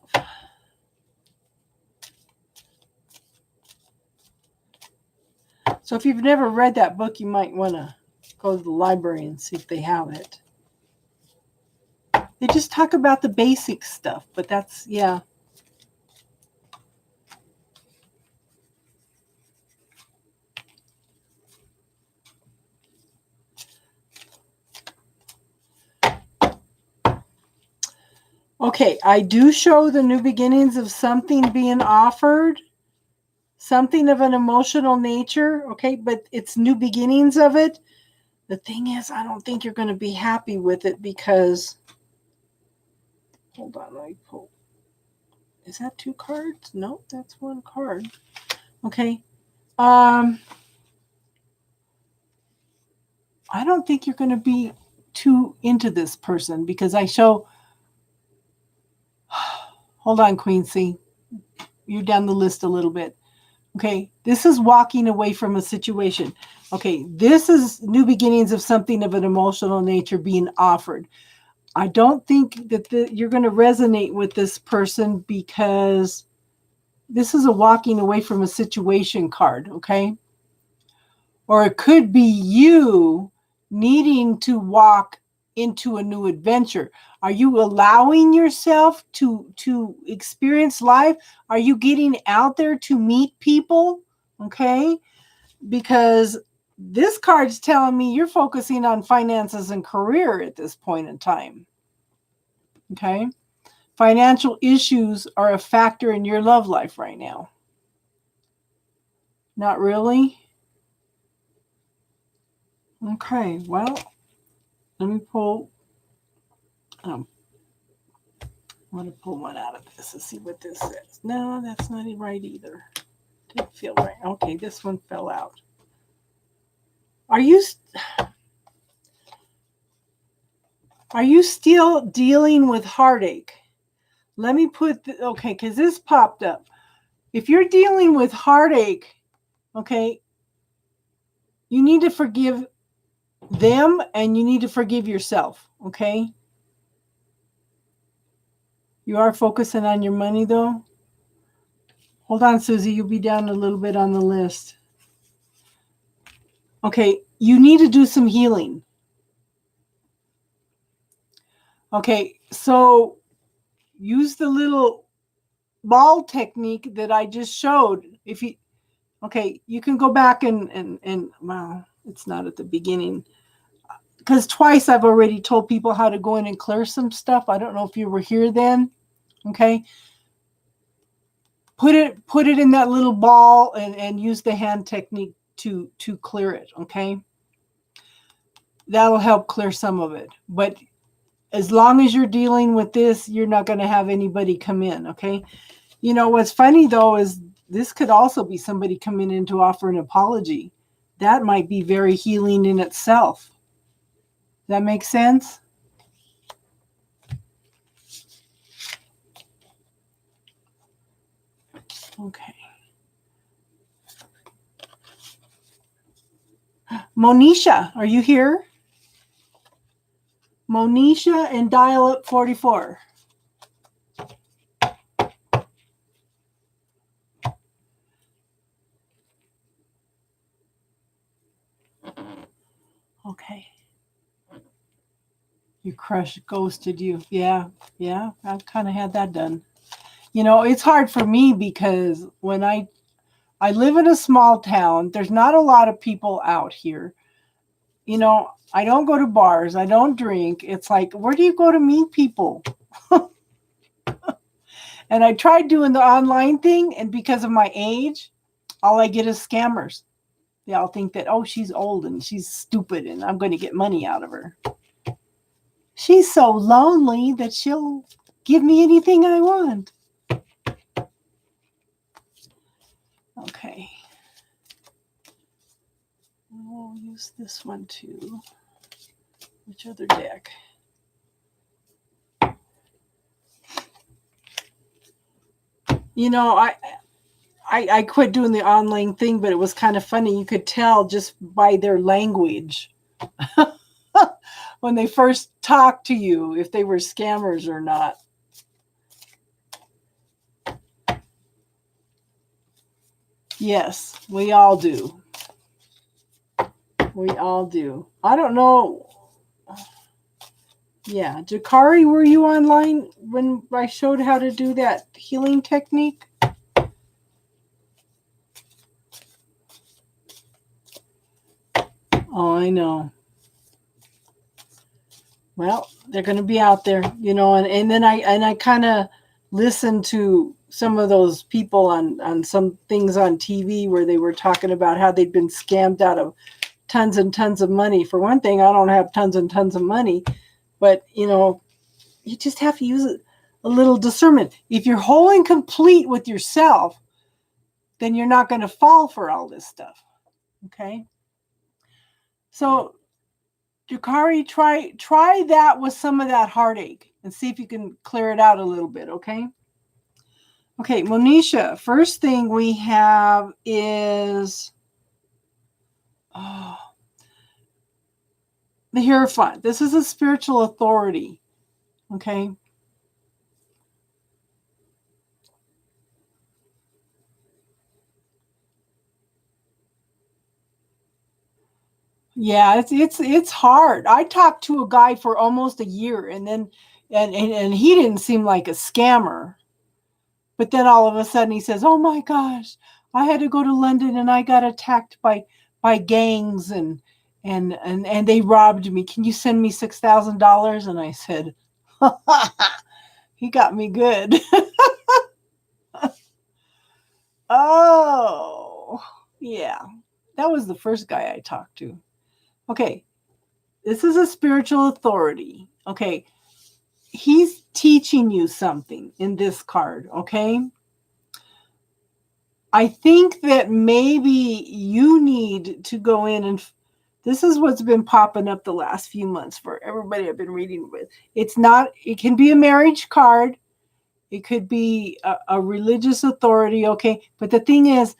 So if you've never read that book, you might want to go to the library and see if they have it. They just talk about the basic stuff, but that's, yeah. Okay, I do show the new beginnings of something being offered, something of an emotional nature, okay, but it's new beginnings of it. The thing is, I don't think you're going to be happy with it because, hold on, let me pull. Is that 2 cards? No, that's 1 card. Okay. I don't think you're going to be too into this person because I show, hold on, Queen C. You're down the list a little bit. Okay, this is walking away from a situation. Okay, this is new beginnings of something of an emotional nature being offered. I don't think that you're going to resonate with this person because this is a walking away from a situation card, okay? Or it could be you needing to walk into a new adventure. Are you allowing yourself to experience life? Are you getting out there to meet people? Okay? Because this card's telling me you're focusing on finances and career at this point in time. Okay? Financial issues are a factor in your love life right now. Not really? Okay, well, let me pull. I want to pull one out of this and see what this says. No, that's not right either. Didn't feel right. Okay, this one fell out. Are you still dealing with heartache? Let me put, okay, because this popped up. If you're dealing with heartache, okay, you need to forgive them and you need to forgive yourself, okay? You are focusing on your money, though? Hold on, Susie. You'll be down a little bit on the list. Okay, you need to do some healing. Okay, so use the little ball technique that I just showed. You can go back and well, it's not at the beginning. Because twice I've already told people how to go in and clear some stuff. I don't know if you were here then. Okay. Put it in that little ball and use the hand technique to clear it. Okay. That'll help clear some of it. But as long as you're dealing with this, you're not going to have anybody come in. Okay. You know, what's funny though is this could also be somebody coming in to offer an apology. That might be very healing in itself. Does that make sense? Okay. Monisha, are you here? Monisha and dial up 44. Okay. Your crush ghosted you. Yeah, yeah, I've kind of had that done. You know, it's hard for me because when I live in a small town, there's not a lot of people out here. You know, I don't go to bars, I don't drink. It's like, where do you go to meet people? And I tried doing the online thing, and because of my age, all I get is scammers. They all think that, oh, she's old and she's stupid and I'm going to get money out of her. She's so lonely that she'll give me anything I want. Okay. We'll use this one too. Which other deck? You know, I quit doing the online thing, but it was kind of funny. You could tell just by their language when they first talked to you if they were scammers or not. Yes, we all do. We all do. I don't know. Yeah, Jakari, were you online when I showed how to do that healing technique? Oh, I know. Well, they're going to be out there, you know, and then I kind of listened to some of those people on some things on TV where they were talking about how they'd been scammed out of tons and tons of money. For one thing, I don't have tons and tons of money, but, you know, you just have to use a little discernment. If you're whole and complete with yourself, then you're not going to fall for all this stuff. Okay? So, Jakari, try that with some of that heartache and see if you can clear it out a little bit, okay? Okay, Monisha, first thing we have is the Hierophant. This is a spiritual authority, okay? Yeah, it's hard. I talked to a guy for almost a year, and then and he didn't seem like a scammer. But then all of a sudden he says, "Oh my gosh, I had to go to London and I got attacked by gangs and they robbed me. Can you send me $6,000?" And I said, "He got me good." Oh, yeah. That was the first guy I talked to. Okay. This is a spiritual authority. Okay. He's teaching you something in this card. Okay. I think that maybe you need to go in and this is what's been popping up the last few months for everybody I've been reading with. It can be a marriage card. It could be a religious authority. Okay. But the thing is,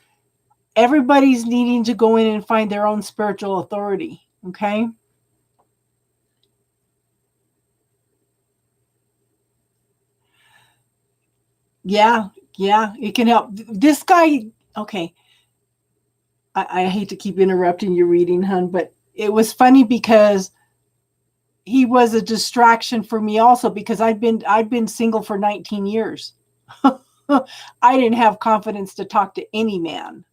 everybody's needing to go in and find their own spiritual authority. Okay. Yeah. Yeah. It can help. This guy, okay. I hate to keep interrupting your reading, hon, but it was funny because he was a distraction for me also because I've been single for 19 years. I didn't have confidence to talk to any man.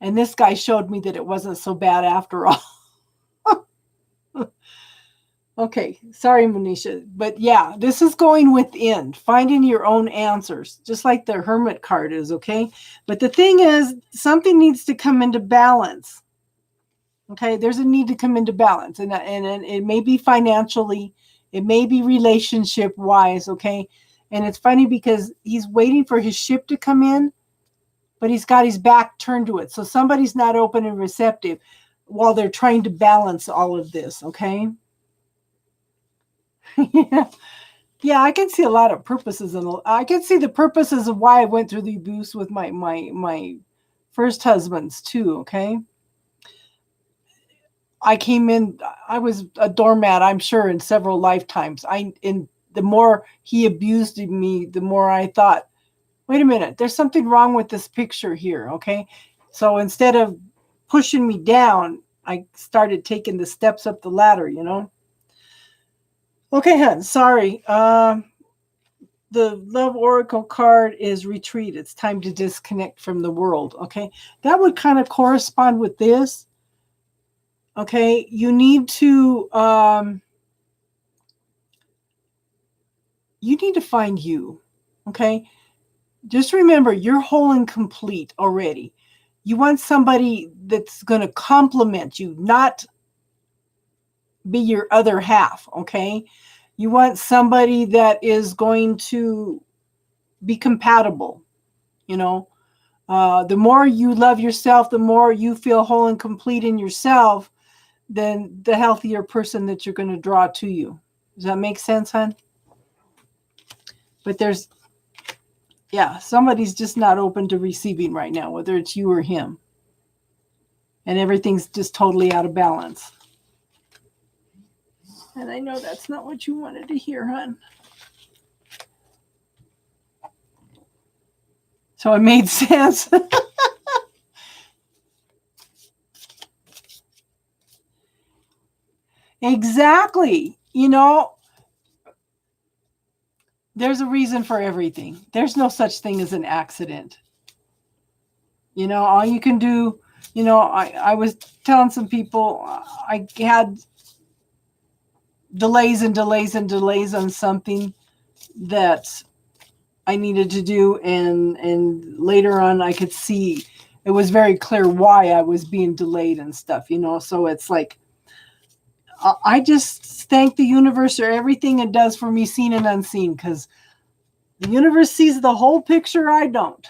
And this guy showed me that it wasn't so bad after all. Okay, sorry, Monisha. But yeah, this is going within, finding your own answers, just like the Hermit card is, okay? But the thing is, something needs to come into balance. Okay, there's a need to come into balance, and it may be financially, it may be relationship wise, okay? And it's funny because he's waiting for his ship to come in, but he's got his back turned to it. So somebody's not open and receptive while they're trying to balance all of this, okay? Yeah. Yeah, I can see a lot of purposes, and I can see the purposes of why I went through the abuse with my first husbands too, okay? I came in, I was a doormat, I'm sure, in several lifetimes. The more he abused me, the more I thought, wait a minute, there's something wrong with this picture here, okay? So instead of pushing me down, I started taking the steps up the ladder, you know? Okay, hun. Sorry. The Love Oracle card is retreat. It's time to disconnect from the world. Okay, that would kind of correspond with this. Okay, you need to find you. Okay, just remember you're whole and complete already. You want somebody that's going to complement you, not be your other half. Okay, you want somebody that is going to be compatible. You know, the more you love yourself, the more you feel whole and complete in yourself, then the healthier person that you're going to draw to you. Does that make sense, hon? But somebody's just not open to receiving right now, whether it's you or him. And everything's just totally out of balance. And I know that's not what you wanted to hear, hon. So it made sense. Exactly. There's a reason for everything. There's no such thing as an accident. All you can do, I was telling some people I had delays and delays and delays on something that I needed to do. And later on, I could see it was very clear why I was being delayed and stuff, So it's like, I just thank the universe for everything it does for me, seen and unseen, because the universe sees the whole picture. I don't.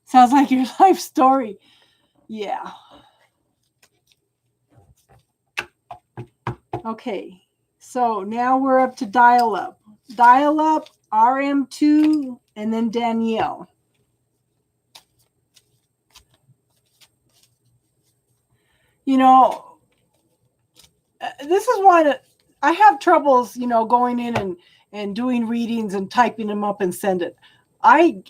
Sounds like your life story. Yeah. Okay. So now we're up to Dial Up. Dial Up, RM2, and then Danielle. This is why I have troubles, going in and doing readings and typing them up and send it. I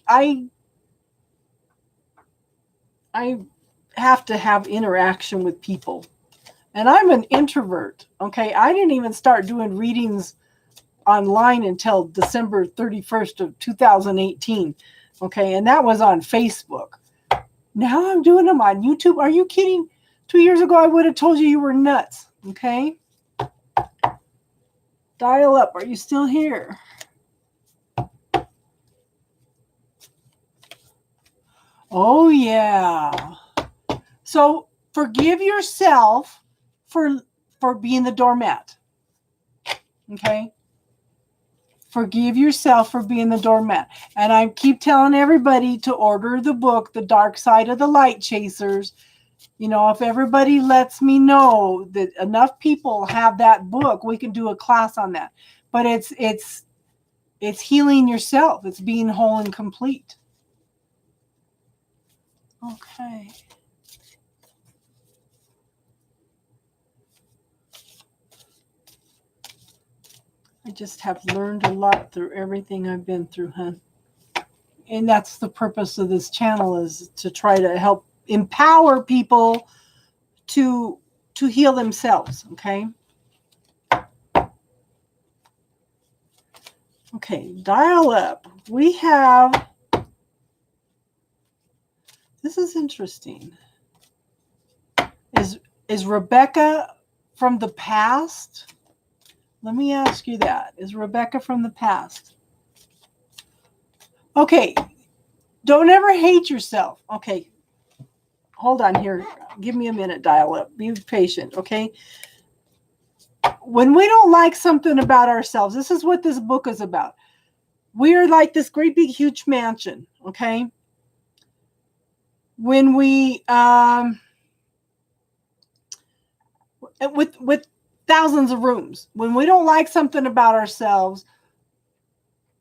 have to have interaction with people. And I'm an introvert, okay? I didn't even start doing readings online until December 31st of 2018, okay? And that was on Facebook. Now I'm doing them on YouTube. Are you kidding? 2 years ago, I would have told you were nuts, okay? Dial Up. Are you still here? Oh, yeah. So forgive yourself for being the doormat. Okay? Forgive yourself for being the doormat. And I keep telling everybody to order the book, The Dark Side of the Light Chasers. If everybody lets me know that enough people have that book, we can do a class on that. But it's healing yourself. It's being whole and complete. Okay. I just have learned a lot through everything I've been through, hon. And that's the purpose of this channel, is to try to help empower people to heal themselves, okay? Okay, Dial Up. We have, this is interesting. Is Rebecca from the past? Let me ask you that. Is Rebecca from the past? Okay, don't ever hate yourself. Okay, hold on here. Give me a minute, Dial Up. Be patient, okay? When we don't like something about ourselves, this is what this book is about. We are like this great big huge mansion, okay? When we with thousands of rooms, when we don't like something about ourselves,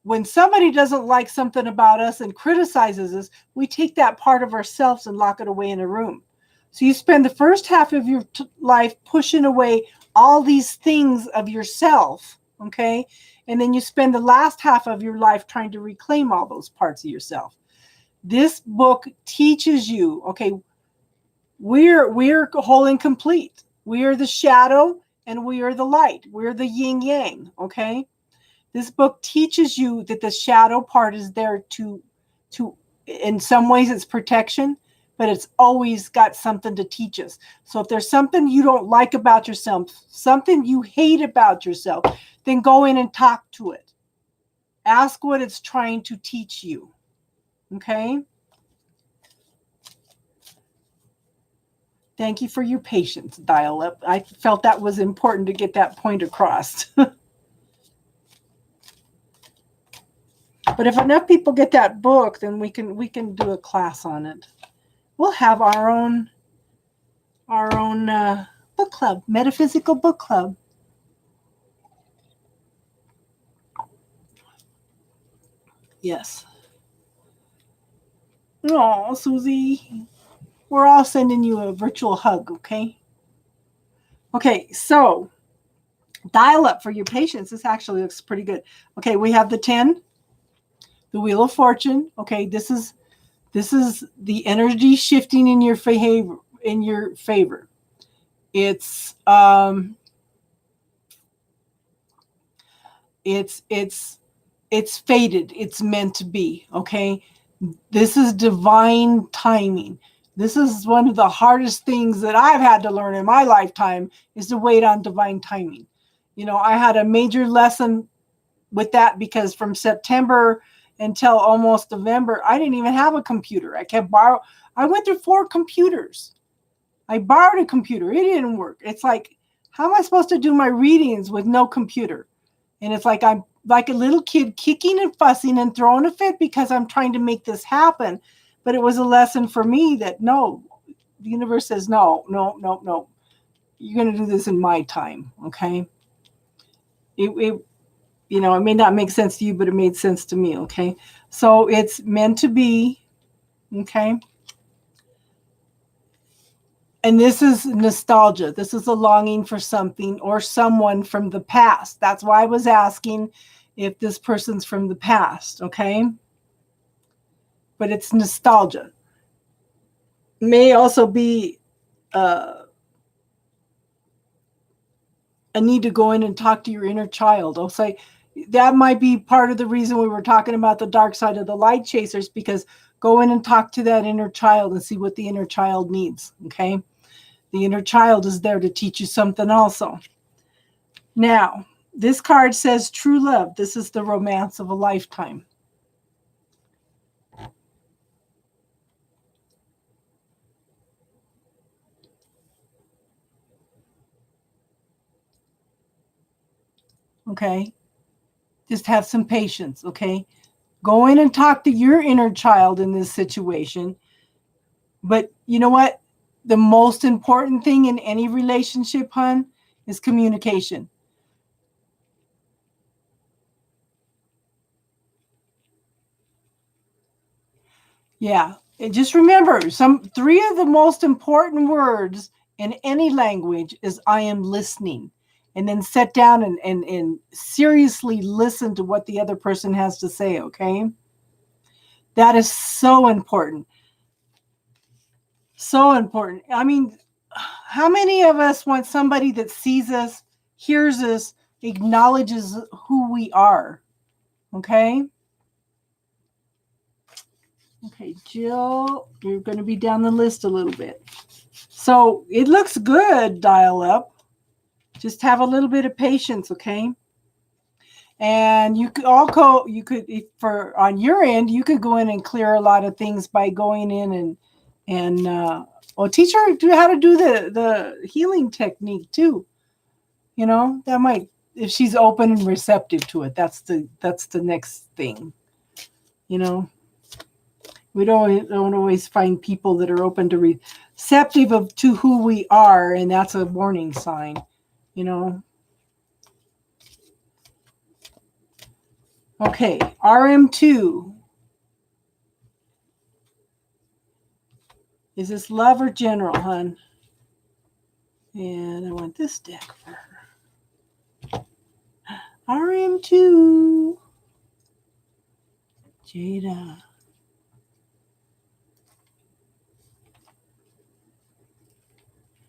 when somebody doesn't like something about us and criticizes us, we take that part of ourselves and lock it away in a room. So you spend the first half of your life pushing away all these things of yourself, okay? And then you spend the last half of your life trying to reclaim all those parts of yourself. This book teaches you, okay, we're whole and complete. We are the shadow and we are the light. We're the yin yang, okay? This book teaches you that the shadow part is there to in some ways it's protection, but it's always got something to teach us. So if there's something you don't like about yourself, something you hate about yourself, then go in and talk to it. Ask what it's trying to teach you. Okay? Thank you for your patience, Dial Up. I felt that was important to get that point across. But if enough people get that book, then we can do a class on it. We'll have our own book club, metaphysical book club. Yes. Oh, Susie, we're all sending you a virtual hug, okay? Okay, so Dial Up for your patience. This actually looks pretty good. Okay, we have the 10, the Wheel of Fortune. Okay, this is the energy shifting in your favor. It's it's fated. It's meant to be, okay? This is divine timing. This is one of the hardest things that I've had to learn in my lifetime is to wait on divine timing. You know, I had a major lesson with that because from September until almost November, I didn't even have a computer. I went through 4 computers. I borrowed a computer. It didn't work. It's like, how am I supposed to do my readings with no computer? And it's like I'm like a little kid kicking and fussing and throwing a fit because I'm trying to make this happen. But it was a lesson for me that no, the universe says no. You're going to do this in my time, okay? It it may not make sense to you, but it made sense to me, okay? So it's meant to be, okay? And this is nostalgia. This is a longing for something or someone from the past. That's why I was asking if this person's from the past, okay? But it's nostalgia. May also be a need to go in and talk to your inner child. I'll say that might be part of the reason we were talking about the dark side of the light chasers, because go in and talk to that inner child and see what the inner child needs, okay? The inner child is there to teach you something also. Now, this card says true love. This is the romance of a lifetime. Okay? Just have some patience, okay? Go in and talk to your inner child in this situation. But you know what? The most important thing in any relationship, hon, is communication. Yeah. And just remember, 3 of the most important words in any language is I am listening. And then sit down and seriously listen to what the other person has to say, okay? That is so important. So important. I mean, how many of us want somebody that sees us, hears us, acknowledges who we are? Okay? Okay, Jill, you're going to be down the list a little bit. So it looks good, Dial Up. Just have a little bit of patience, okay? And you could for on your end, you could go in and clear a lot of things by going in and teach her how to do the healing technique too. You know, that might, if she's open and receptive to it, that's the next thing. You know, we don't always find people that are open to receptive to who we are, and that's a warning sign. You know. Okay, RM2. Is this love or general, hon? And I want this deck for her. RM2. Jada.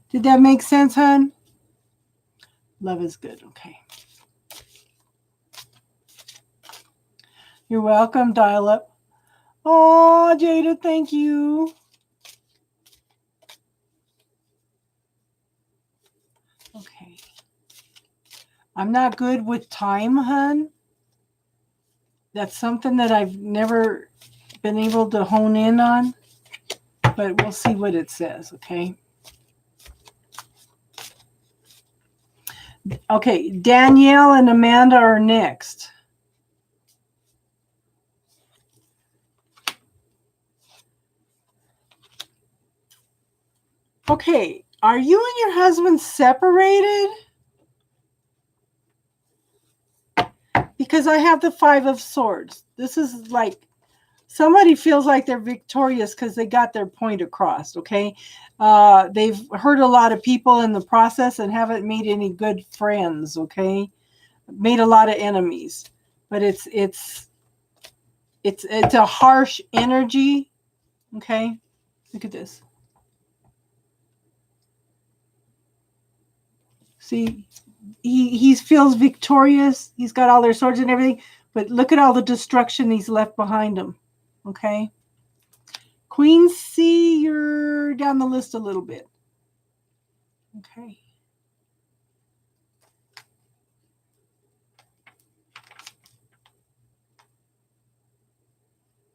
Did that make sense, hon? Love is good. Okay. You're welcome, Dial Up. Oh, Jada, thank you. Okay. I'm not good with time, hun. That's something that I've never been able to hone in on, but we'll see what it says, okay? Okay, Danielle and Amanda are next. Okay, are you and your husband separated? Because I have the Five of Swords. This is like somebody feels like they're victorious because they got their point across, okay? They've hurt a lot of people in the process and haven't made any good friends, okay? Made a lot of enemies. But it's a harsh energy, okay? Look at this. See, he feels victorious. He's got all their swords and everything, but look at all the destruction he's left behind him, okay? Queen C, you're down the list a little bit. Okay.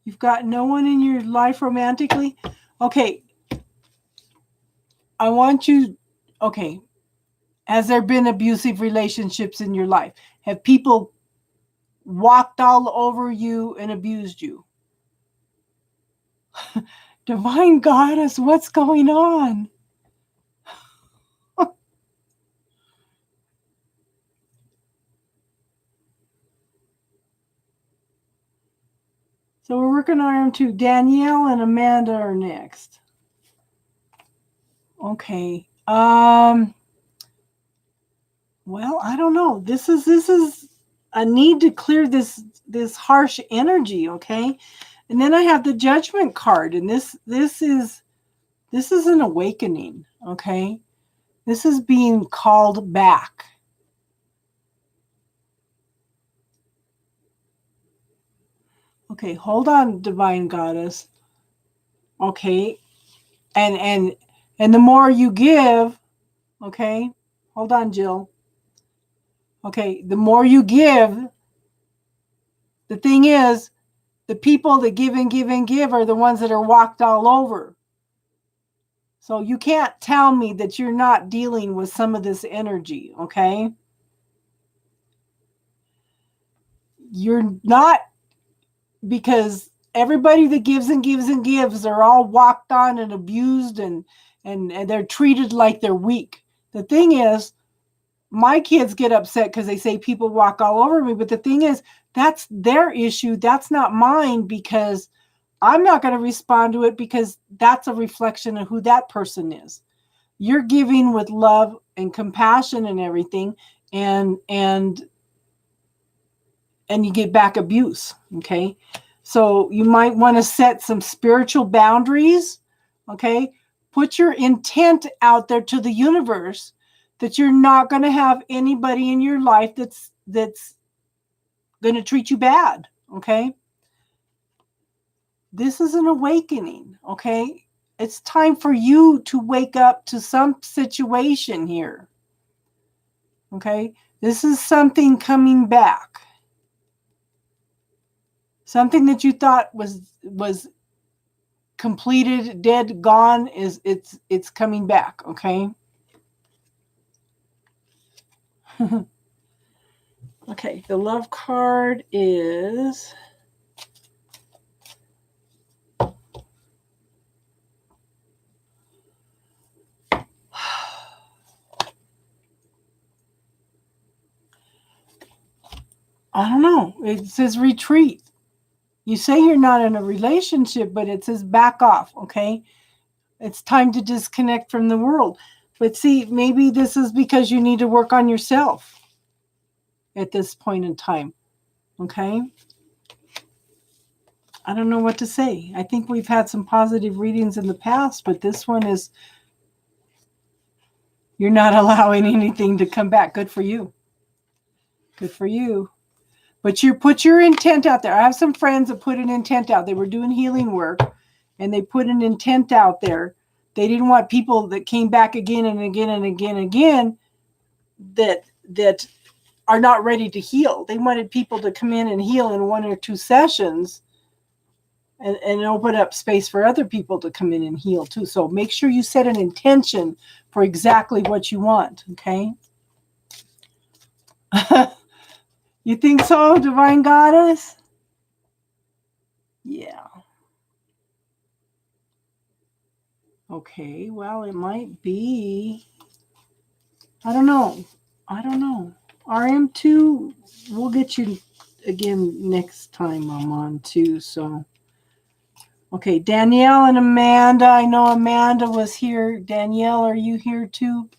You've got no one in your life romantically? Okay. I want you, okay. Has there been abusive relationships in your life? Have people walked all over you and abused you? Divine Goddess, what's going on? So we're working on them too. Danielle and Amanda are next. Okay. Well, I don't know. This is a need to clear this harsh energy, okay? And then I have the Judgment card, and this is an awakening, okay? This is being called back. Okay, hold on, Divine Goddess. Okay. And the more you give, okay? Hold on, Jill. Okay, the more you give, the thing is, the people that give and give and give are the ones that are walked all over. So you can't tell me that you're not dealing with some of this energy, okay? You're not, because everybody that gives and gives and gives are all walked on and abused and they're treated like they're weak. The thing is, my kids get upset because they say people walk all over me, but the thing is, that's their issue. That's not mine, because I'm not going to respond to it, because that's a reflection of who that person is. You're giving with love and compassion and everything, and you get back abuse, okay? So you might want to set some spiritual boundaries, okay? Put your intent out there to the universe that you're not going to have anybody in your life that's going to treat you bad, okay? This is an awakening, okay? It's time for you to wake up to some situation here, okay? This is something coming back. Something that you thought was completed, dead, gone, it's coming back, okay? Okay, the love card is I don't know. It says retreat. You say you're not in a relationship, but it says back off, okay? It's time to disconnect from the world. But see, maybe this is because you need to work on yourself at this point in time, okay? I don't know what to say. I think we've had some positive readings in the past, but this one is You're not allowing anything to come back. Good for you. Good for you. But you put your intent out there. I have some friends that put an intent out. They were doing healing work and they put an intent out there. They didn't want people that came back again and again and again and again that are not ready to heal. They wanted people to come in and heal in 1 or 2 sessions and open up space for other people to come in and heal too. So make sure you set an intention for exactly what you want, okay? You think so, Divine Goddess? Yeah. Okay, well, it might be. I don't know. RM2, we'll get you again next time I'm on too. So, okay, Danielle and Amanda. I know Amanda was here. Danielle, are you here too?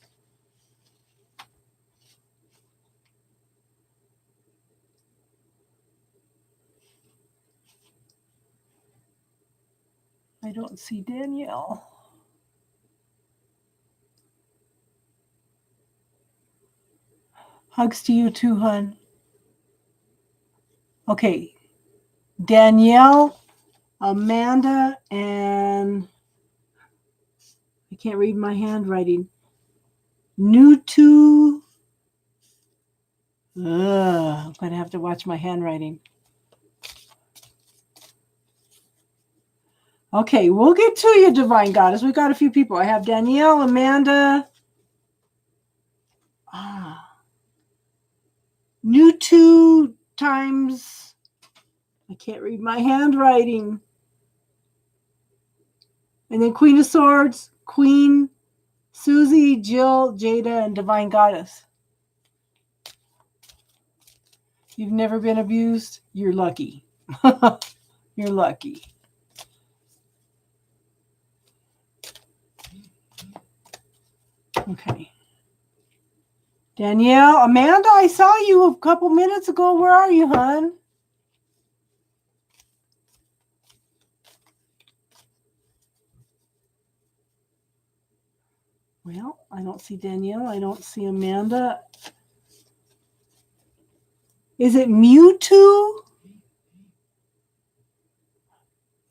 I don't see Danielle. Hugs to you too, hon. Okay, Danielle, Amanda, and I can't read my handwriting. Nutu. I'm going to have to watch my handwriting. Okay, we'll get to you, Divine Goddess. We got a few people. I have Danielle, Amanda. Nutu times. I can't read my handwriting. And then Queen of Swords, Queen, Susie, Jill, Jada, and Divine Goddess. You've never been abused? You're lucky. You're lucky. Okay. Danielle, Amanda, I saw you a couple minutes ago. Where are you, hon? Well, I don't see Danielle. I don't see Amanda. Is it Mewtwo?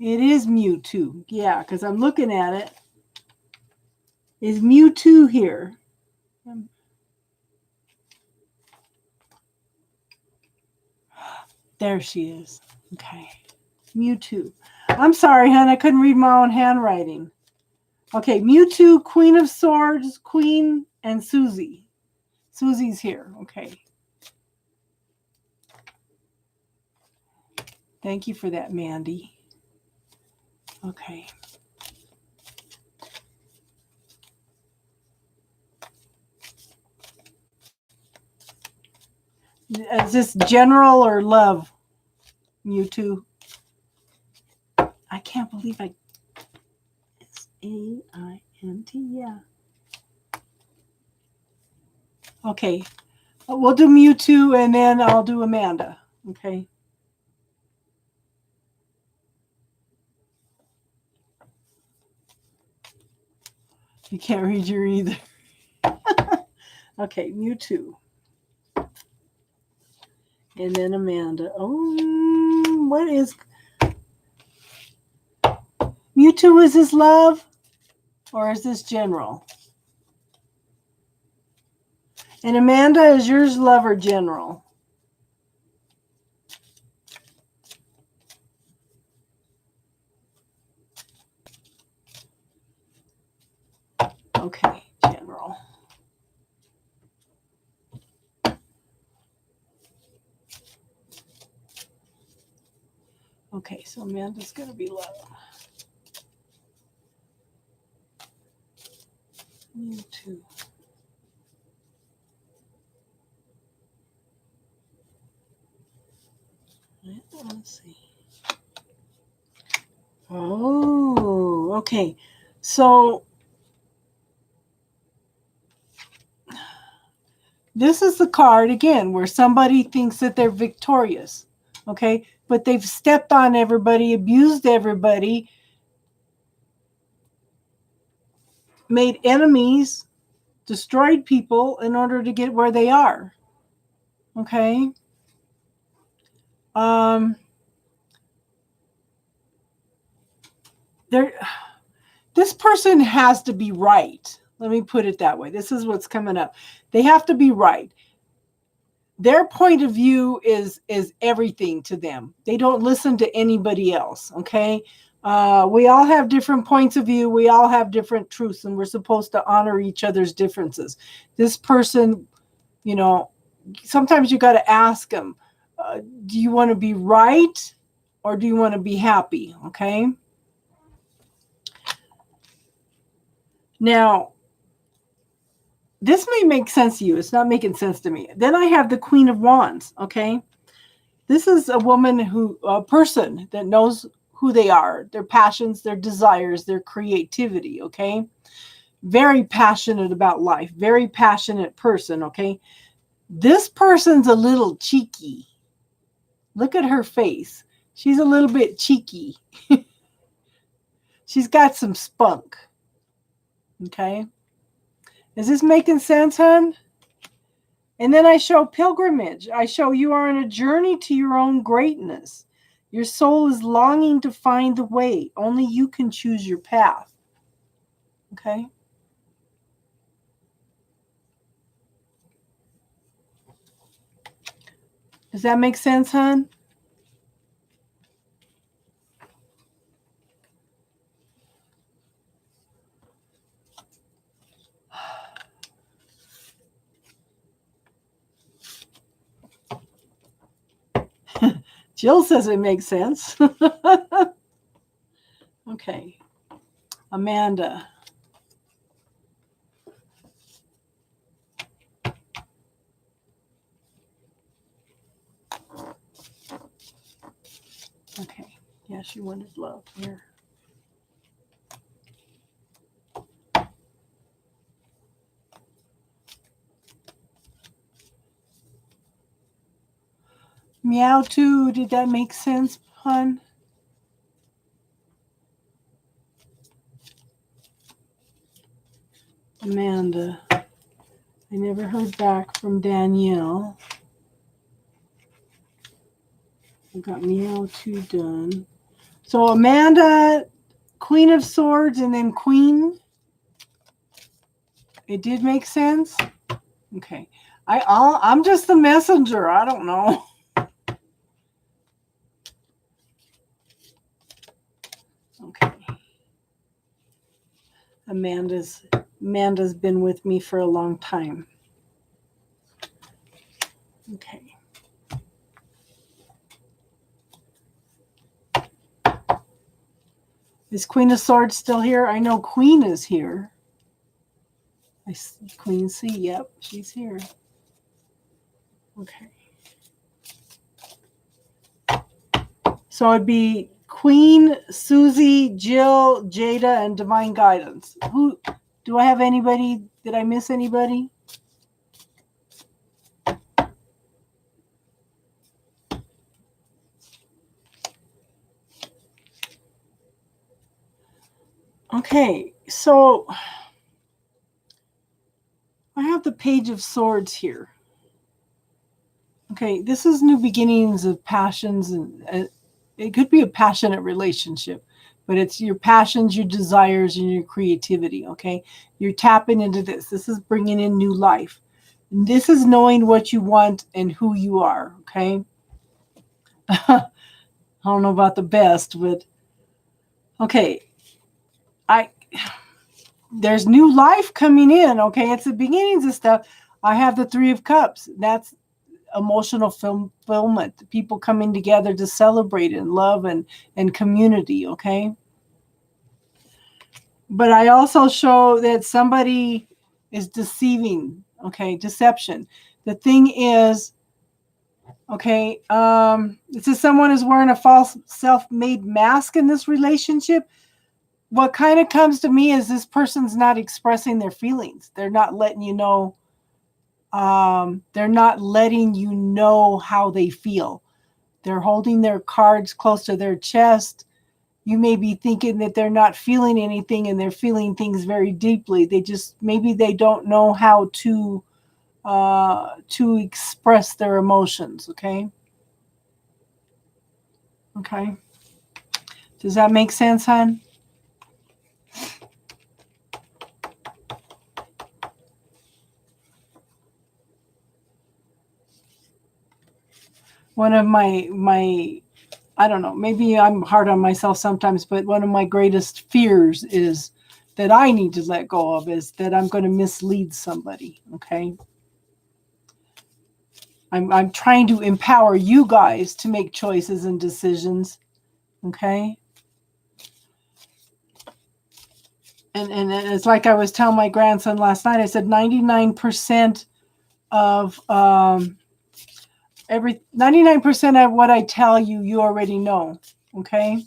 It is Mewtwo. Yeah, because I'm looking at it. Is Mewtwo here? There she is. Okay. Mewtwo. I'm sorry, hon. I couldn't read my own handwriting. Okay, Mewtwo, Queen of Swords, Queen, and Susie. Susie's here. Okay. Thank you for that, Mandy. Okay. Is this general or love, Mewtwo? I can't believe I... S-A-I-N-T, yeah. Okay. We'll do Mewtwo and then I'll do Amanda. Okay. You can't read your either. Okay, Mewtwo. And then Amanda. Oh, what is... Mewtwo, is this love? Or is this general? And Amanda, is yours love or general? Okay, general. Okay, so Amanda's going to be love. Mewtwo. Let's see. Oh, okay. So this is the card again where somebody thinks that they're victorious. Okay, but they've stepped on everybody, abused everybody, made enemies, destroyed people in order to get where they are. Okay. There, this person has to be right. Let me put it that way. This is what's coming up. They have to be right. Their point of view is everything to them. They don't listen to anybody else. Okay. We all have different points of view. We all have different truths, and we're supposed to honor each other's differences. This person, you know, sometimes you got to ask them, do you want to be right or do you want to be happy? Okay. Now, this may make sense to you. It's not making sense to me. Then I have the Queen of Wands. Okay. This is a person that knows who they are, their passions, their desires, their creativity. Okay. Very passionate about life, very passionate person. Okay. This person's a little cheeky. Look at her face. She's a little bit cheeky. She's got some spunk. Okay. Is this making sense, hon? And then I show pilgrimage. I show you are on a journey to your own greatness. Your soul is longing to find the way. Only you can choose your path. Okay. Does that make sense, hon? Jill says it makes sense. Okay. Amanda. Okay. Yeah, she wanted love here. Meow too. Did that make sense, hon? Amanda. I never heard back from Danielle. I got Meow 2 done. So Amanda, Queen of Swords, and then Queen. It did make sense? Okay. I'm just the messenger. I don't know. Okay. Amanda's been with me for a long time. Okay. Is Queen of Swords still here? I know Queen is here. I see Queen C. Yep, she's here. Okay. So it'd be Queen, Susie, Jill, Jada, and Divine Guidance. Who do I have? Anybody? Did I miss anybody? Okay, so I have the Page of Swords here. Okay, this is new beginnings of passions, and it could be a passionate relationship, but it's your passions, your desires, and your creativity. Okay, you're tapping into this. This is bringing in new life. And this is knowing what you want and who you are. Okay. I don't know about the best, but okay. There's new life coming in. Okay, it's the beginnings of stuff. I have the Three of Cups. That's emotional fulfillment. People coming together to celebrate in love and community. Okay. But I also show that somebody is deceiving. Okay, deception. The thing is, okay, it says someone is wearing a false self-made mask in this relationship. What kind of comes to me is this person's not expressing their feelings. They're not letting you know. They're not letting you know how they feel. They're holding their cards close to their chest, you may be thinking that they're not feeling anything and they're feeling things very deeply. Maybe they don't know how to express their emotions. Okay. Okay. Does that make sense, hon? One of my I don't know, maybe I'm hard on myself sometimes, but one of my greatest fears is that I need to let go of is that I'm going to mislead somebody. Okay. I'm trying to empower you guys to make choices and decisions. Okay. And it's like I was telling my grandson last night, I said 99% of 99% of what I tell you, you already know. Okay.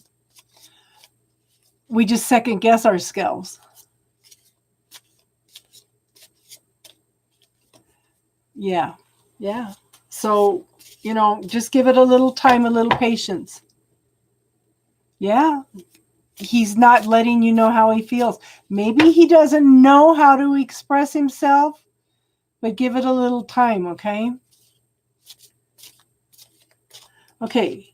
We just second guess ourselves. Yeah. Yeah. So, just give it a little time, a little patience. Yeah. He's not letting you know how he feels. Maybe he doesn't know how to express himself, but give it a little time, okay? Okay.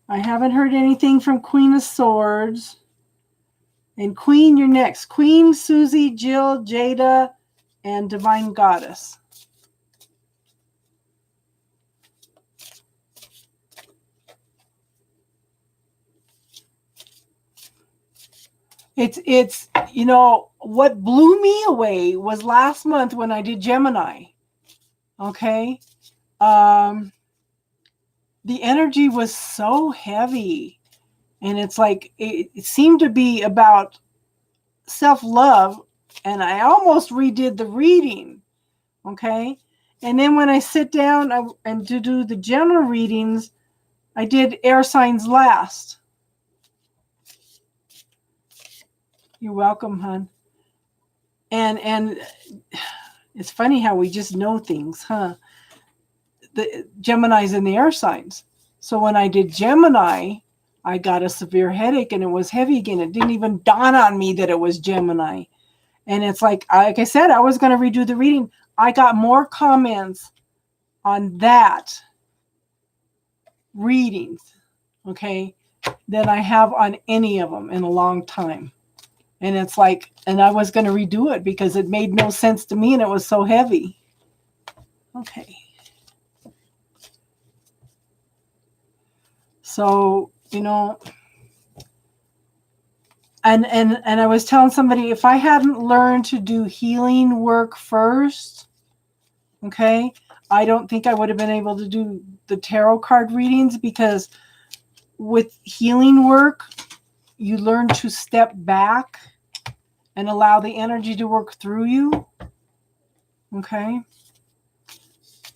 I haven't heard anything from Queen of Swords. And Queen, you're next. Queen, Susie, Jill, Jada, and Divine Goddess. It's what blew me away was last month when I did Gemini. Okay. The energy was so heavy, and it's like it seemed to be about self-love, and I almost redid the reading. Okay. And then when I sit down and to do the general readings, I did air signs last. You're welcome, hon. And it's funny how we just know things, huh? The Gemini's in the air signs. So when I did Gemini, I got a severe headache and it was heavy again. It didn't even dawn on me that it was Gemini. And it's like I said, I was going to redo the reading. I got more comments on that readings, okay, than I have on any of them in a long time. And it's like, and I was going to redo it because it made no sense to me and it was so heavy. Okay. So, and I was telling somebody, if I hadn't learned to do healing work first, okay, I don't think I would have been able to do the tarot card readings, because with healing work, you learn to step back and allow the energy to work through you. Okay.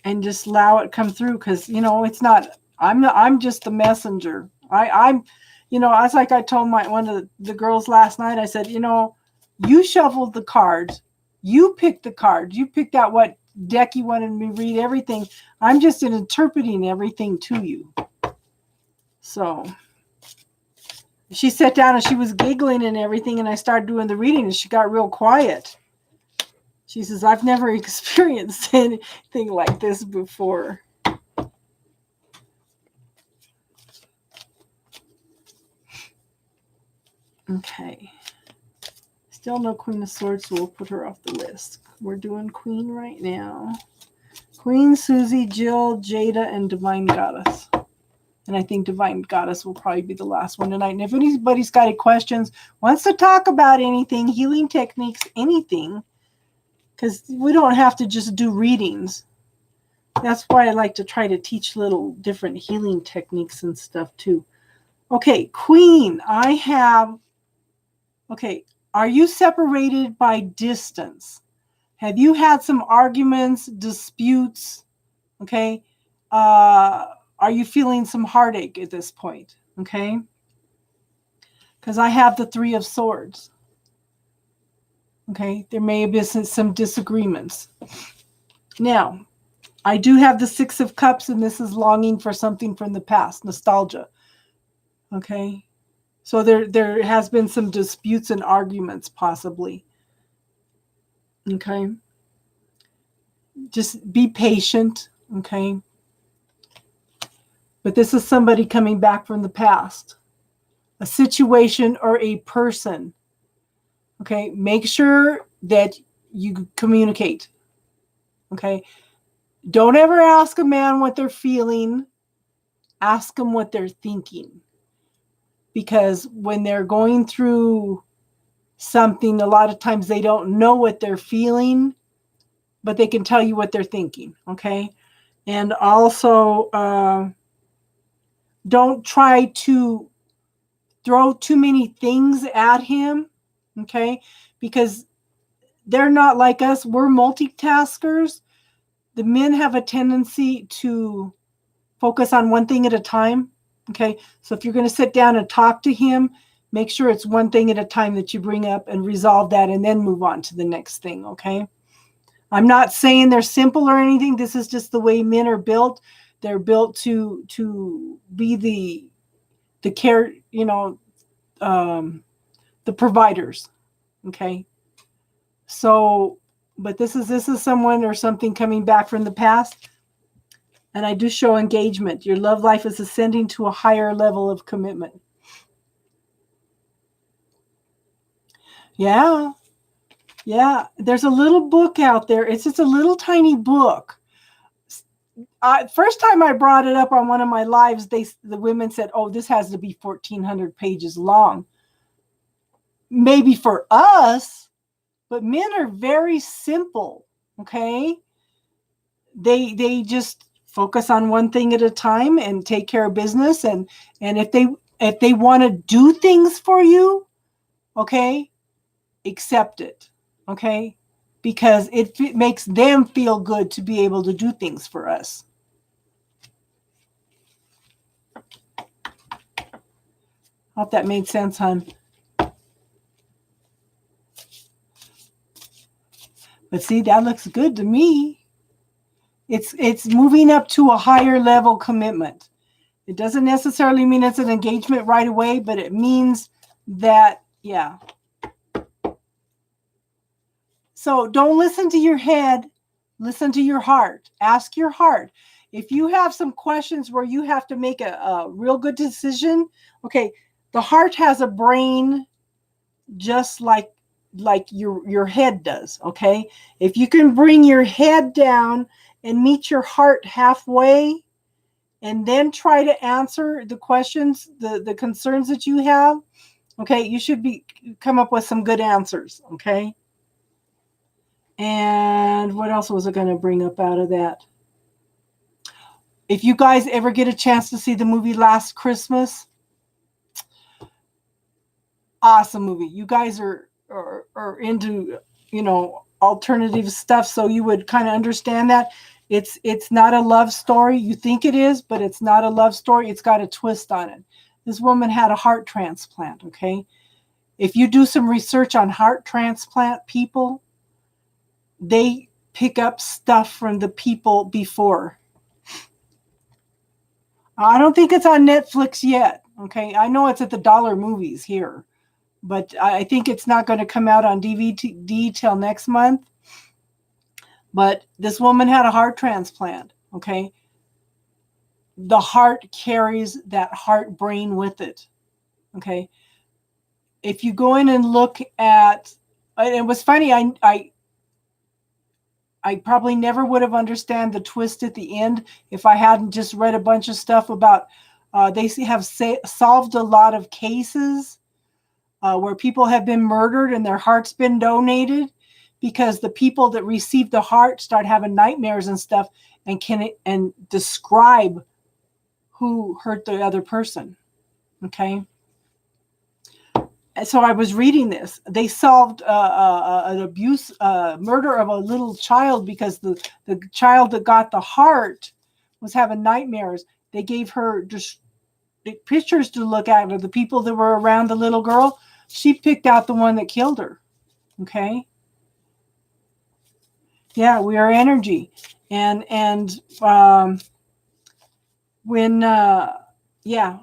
And just allow it come through, because it's not, I'm just the messenger. I'm it's like I told one of the girls last night. I said, you shuffled the cards, you picked the cards, you picked out what deck you wanted me to read, everything. I'm just interpreting everything to you. So she sat down and she was giggling and everything, and I started doing the reading and she got real quiet. She says, I've never experienced anything like this before. Okay. Still no Queen of Swords, so we'll put her off the list. We're doing Queen right now. Queen, Susie, Jill, Jada, and Divine Goddess. And I think Divine Goddess will probably be the last one tonight. And if anybody's got any questions, wants to talk about anything, healing techniques, anything, because we don't have to just do readings. That's why I like to try to teach little different healing techniques and stuff too. Okay, Queen, I have... Okay, are you separated by distance? Have you had some arguments, disputes? Okay, are you feeling some heartache at this point? Okay, because I have the Three of Swords. Okay, there may have been some disagreements. Now, I do have the Six of Cups, and this is longing for something from the past, nostalgia. Okay, So there has been some disputes and arguments possibly. Okay. Just be patient. Okay. But this is somebody coming back from the past, a situation or a person. Okay. Make sure that you communicate. Okay. Don't ever ask a man what they're feeling. Ask them what they're thinking. Because when they're going through something, a lot of times they don't know what they're feeling, but they can tell you what they're thinking. Okay. And also, don't try to throw too many things at him. Okay. Because they're not like us. We're multitaskers. The men have a tendency to focus on one thing at a time. Okay. So if you're going to sit down and talk to him, make sure it's one thing at a time that you bring up and resolve that and then move on to the next thing. Okay. I'm not saying they're simple or anything. This is just the way men are built. They're built to be the care, the providers. Okay. So, but this is someone or something coming back from the past. And I do show engagement. Your love life is ascending to a higher level of commitment. Yeah. Yeah. There's a little book out there. It's just a little tiny book. First time I brought it up on one of my lives, the women said, "Oh, this has to be 1,400 pages long." Maybe for us, but men are very simple. Okay. They just focus on one thing at a time and take care of business. And if they want to do things for you, okay, accept it. Okay. Because it makes them feel good to be able to do things for us. Hope that made sense, hon. But see, that looks good to me. It's moving up to a higher level commitment. It doesn't necessarily mean it's an engagement right away, but it means that, yeah. So don't listen to your head. Listen to your heart. Ask your heart. If you have some questions where you have to make a real good decision, okay, the heart has a brain just like your head does. Okay. If you can bring your head down and meet your heart halfway and then try to answer the questions, the concerns that you have, okay, you should come up with some good answers. Okay. And what else was I going to bring up out of that? If you guys ever get a chance to see the movie Last Christmas, awesome movie. You guys are into, alternative stuff, so you would kind of understand that. It's not a love story. You think it is, but it's not a love story. It's got a twist on it. This woman had a heart transplant, okay? If you do some research on heart transplant people, they pick up stuff from the people before. I don't think it's on Netflix yet, okay? I know it's at the dollar movies here, but I think it's not going to come out on DVD till next month. But this woman had a heart transplant, okay? The heart carries that heart brain with it, okay? If you go in and look at, it was funny, I probably never would have understand the twist at the end if I hadn't just read a bunch of stuff about, they have solved a lot of cases where people have been murdered and their heart's been donated because the people that receive the heart start having nightmares and stuff and describe who hurt the other person. Okay. And so I was reading this. They solved an abuse, murder of a little child because the child that got the heart was having nightmares. They gave her just pictures to look at of the people that were around the little girl. She picked out the one that killed her. Okay. Yeah, we are energy. And when, yeah,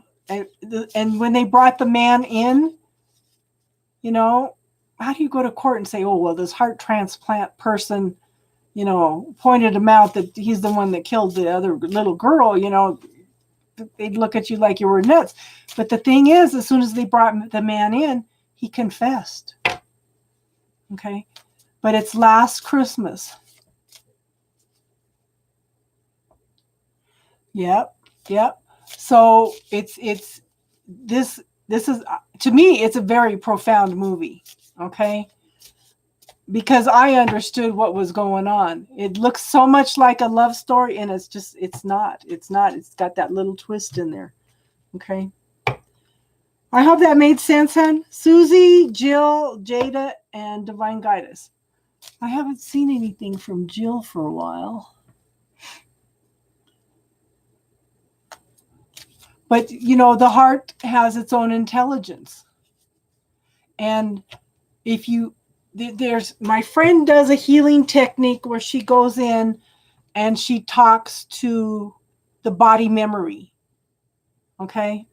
And when they brought the man in, you know, how do you go to court and say, oh, well, this heart transplant person, you know, pointed him out that he's the one that killed the other little girl, you know, they'd look at you like you were nuts. But the thing is, as soon as they brought the man in, he confessed. Okay. But it's last Christmas. Yep. Yep. So it's this is, to me, it's a very profound movie. Okay. Because I understood what was going on. It looks so much like a love story, and it's not. It's got that little twist in there. Okay. I hope that made sense, hon. Susie, Jill, Jada, and Divine Guidance. I haven't seen anything from Jill for a while. But, you know, the heart has its own intelligence. And if you, my friend does a healing technique where she goes in and she talks to the body memory. Okay.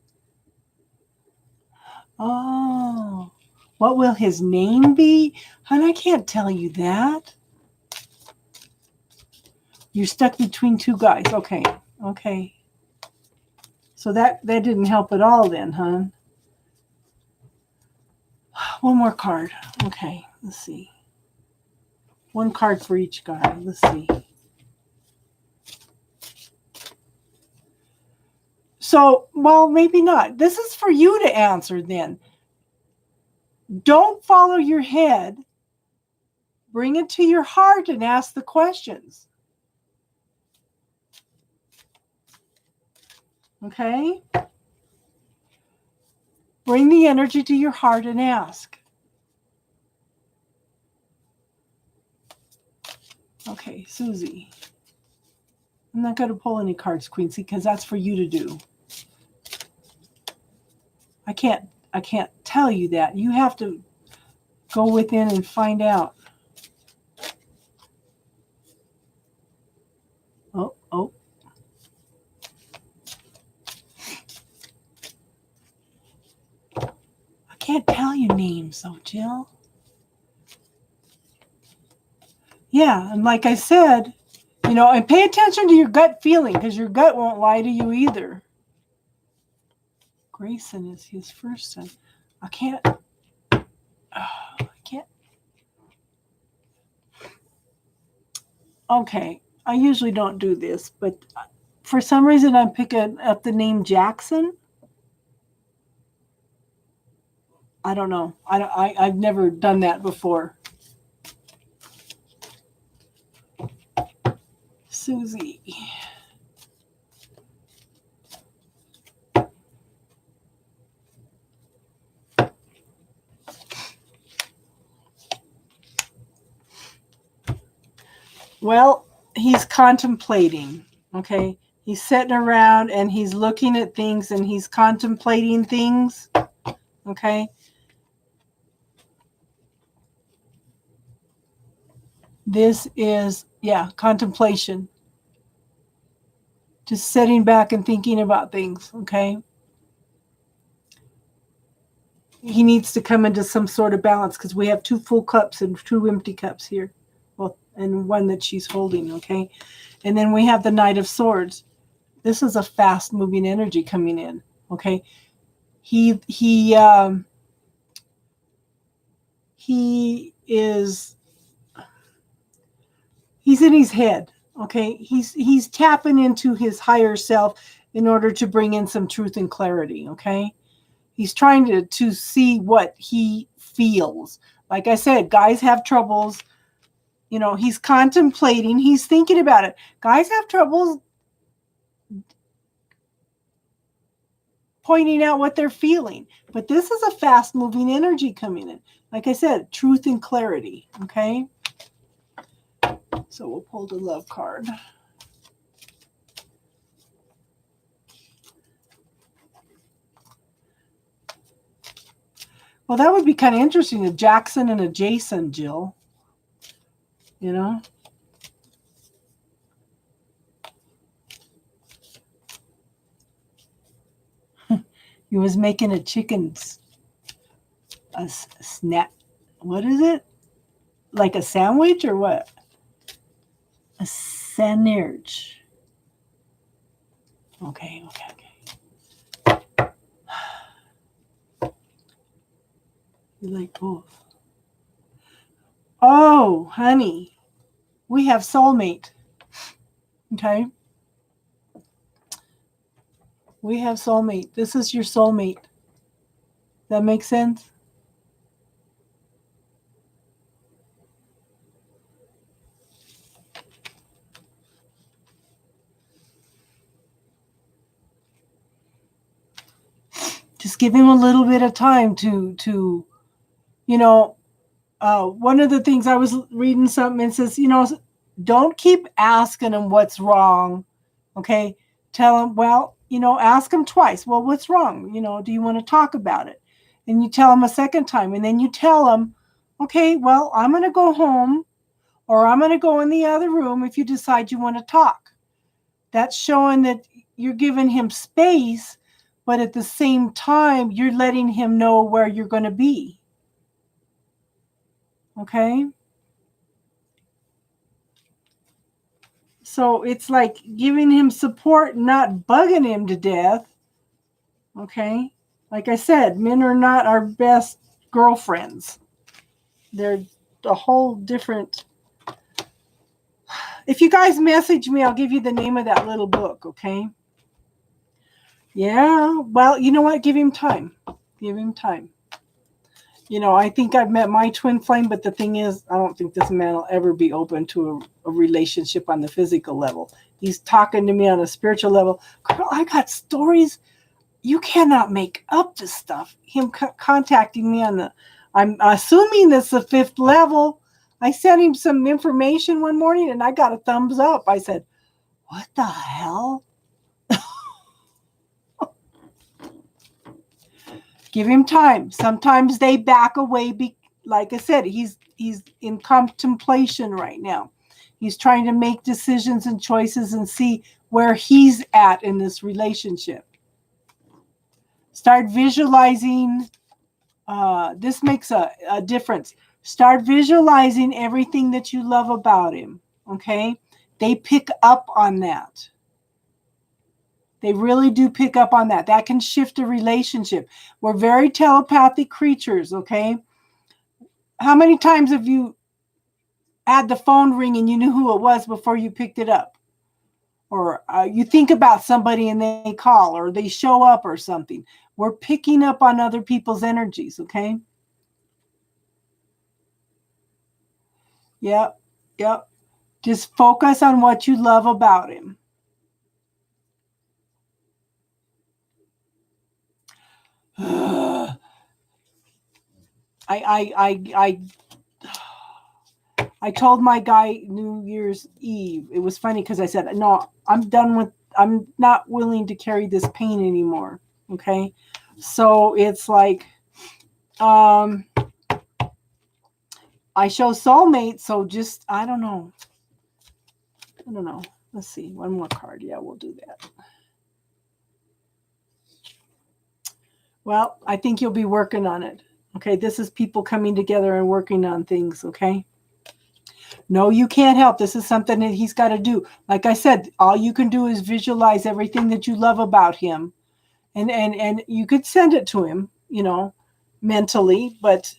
Oh, what will his name be? Hon, I can't tell you that. You're stuck between two guys. Okay. Okay. So that didn't help at all then, hon. One more card. Okay. Let's see. One card for each guy. Let's see. So, well, maybe not. This is for you to answer then. Don't follow your head. Bring it to your heart and ask the questions. Okay? Bring the energy to your heart and ask. Okay, Susie. I'm not going to pull any cards, Quincy, because that's for you to do. I can't tell you that. You have to go within and find out. Oh. I can't tell you names, though, Jill. Yeah, and like I said, you know, and pay attention to your gut feeling, because your gut won't lie to you either. Grayson is his first son. I can't. Okay, I usually don't do this, but for some reason I'm picking up the name Jackson. I don't know. I've never done that before. Susie. Well, he's contemplating, okay? He's sitting around and he's looking at things and he's contemplating things, okay? This is, contemplation. Just sitting back and thinking about things, okay? He needs to come into some sort of balance because we have 2 full cups and 2 empty cups here. Well, and one that she's holding, okay? And then we have the Knight of Swords. This is a fast-moving energy coming in, okay? He's in his head, okay? He's tapping into his higher self in order to bring in some truth and clarity, okay? He's trying to see what he feels. Like I said, guys have troubles. You know, he's contemplating. He's thinking about it. Guys have troubles pointing out what they're feeling. But this is a fast-moving energy coming in. Like I said, truth and clarity, okay? So we'll pull the love card. Well, that would be kind of interesting, a Jackson and a Jason, Jill. You know? He was making a snack. What is it? Like a sandwich or what? A sandwich. Okay. You like both. Oh, honey. We have soulmate. Okay. We have soulmate. This is your soulmate. That makes sense? Just give him a little bit of time to one of the things I was reading something and says, don't keep asking him what's wrong. Okay. Tell him, well, ask him twice. Well, what's wrong? Do you want to talk about it? And you tell him a second time, and then you tell him, okay, well, I'm going to go home, or I'm going to go in the other room if you decide you want to talk. That's showing that you're giving him space, but at the same time, you're letting him know where you're going to be. Okay? So it's like giving him support, not bugging him to death. Okay? Like I said, men are not our best girlfriends. They're a whole different... If you guys message me, I'll give you the name of that little book, okay? Yeah, well, you know what? Give him time. Give him time. I think I've met my twin flame, but the thing is, I don't think this man will ever be open to a relationship on the physical level. He's talking to me on a spiritual level. Girl, I got stories. You cannot make up this stuff. Him contacting me I'm assuming it's the 5th level. I sent him some information one morning and I got a thumbs up. I said, what the hell? Give him time. Sometimes they back away. Like I said, he's in contemplation right now. He's trying to make decisions and choices and see where he's at in this relationship. Start visualizing. This makes a difference. Start visualizing everything that you love about him. Okay? They pick up on that. They really do pick up on that. That can shift a relationship. We're very telepathic creatures, okay? How many times have you had the phone ring and you knew who it was before you picked it up? Or you think about somebody and they call or they show up or something. We're picking up on other people's energies, okay? Yep. Just focus on what you love about him. I told my guy New Year's Eve. It was funny because I said, no, I'm not willing to carry this pain anymore. Okay. So it's like, I show soulmate. So just, I don't know. Let's see. One more card. Yeah, we'll do that. Well, I think you'll be working on it. Okay. This is people coming together and working on things. Okay. No, you can't help. This is something that he's got to do. Like I said, all you can do is visualize everything that you love about him. And you could send it to him, mentally, but,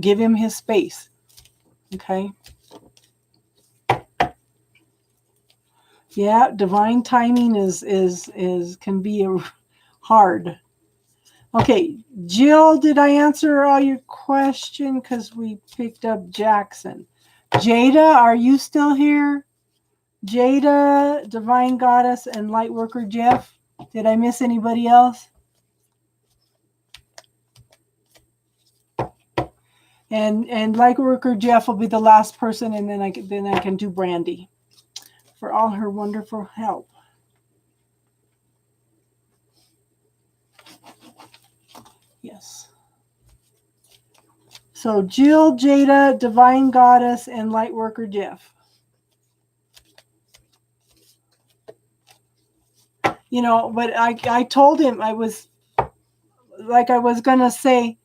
give him his space. Okay. Yeah. Divine timing can be hard. Okay. Jill, did I answer all your question? Because we picked up Jackson. Jada, are you still here? Jada, Divine Goddess, and Lightworker Jeff. Did I miss anybody else? And Lightworker Jeff will be the last person, and then I can do Brandy for all her wonderful help. Yes. So Jill, Jada, Divine Goddess, and Lightworker Jeff. But I told him I was like I was going to say,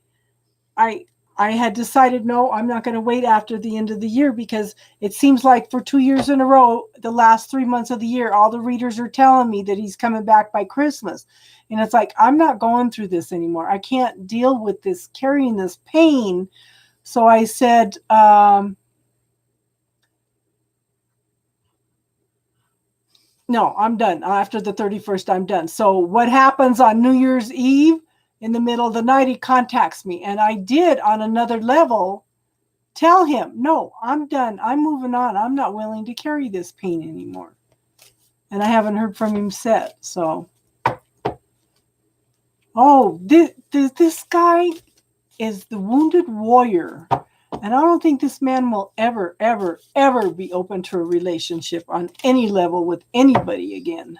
I had decided, no, I'm not going to wait after the end of the year, because it seems like for 2 years in a row, the last 3 months of the year, all the readers are telling me that he's coming back by Christmas. And it's like, I'm not going through this anymore. I can't deal with this, carrying this pain. So I said, no, I'm done. After the 31st, I'm done. So what happens on New Year's Eve in the middle of the night, he contacts me. And I did, on another level, tell him, no, I'm done. I'm moving on. I'm not willing to carry this pain anymore. And I haven't heard from him since. So, oh, this guy is the wounded warrior. And I don't think this man will ever, ever, ever be open to a relationship on any level with anybody again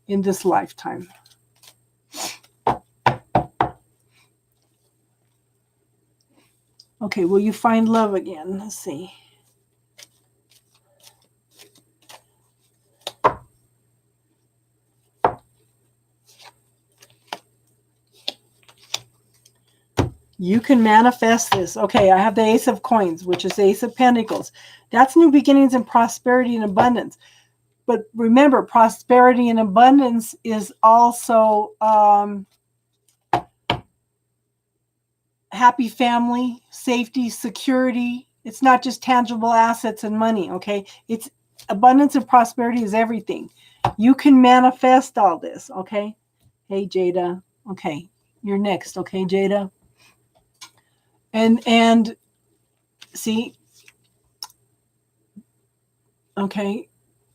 in this lifetime. Okay, will you find love again? Let's see. You can manifest this. Okay, I have the Ace of Coins, which is the Ace of Pentacles. That's new beginnings and prosperity and abundance. But remember, prosperity and abundance is also happy family, safety, security. It's not just tangible assets and money, okay? It's abundance and prosperity is everything. You can manifest all this, okay? Hey, Jada. Okay, you're next, okay, Jada? And see, okay,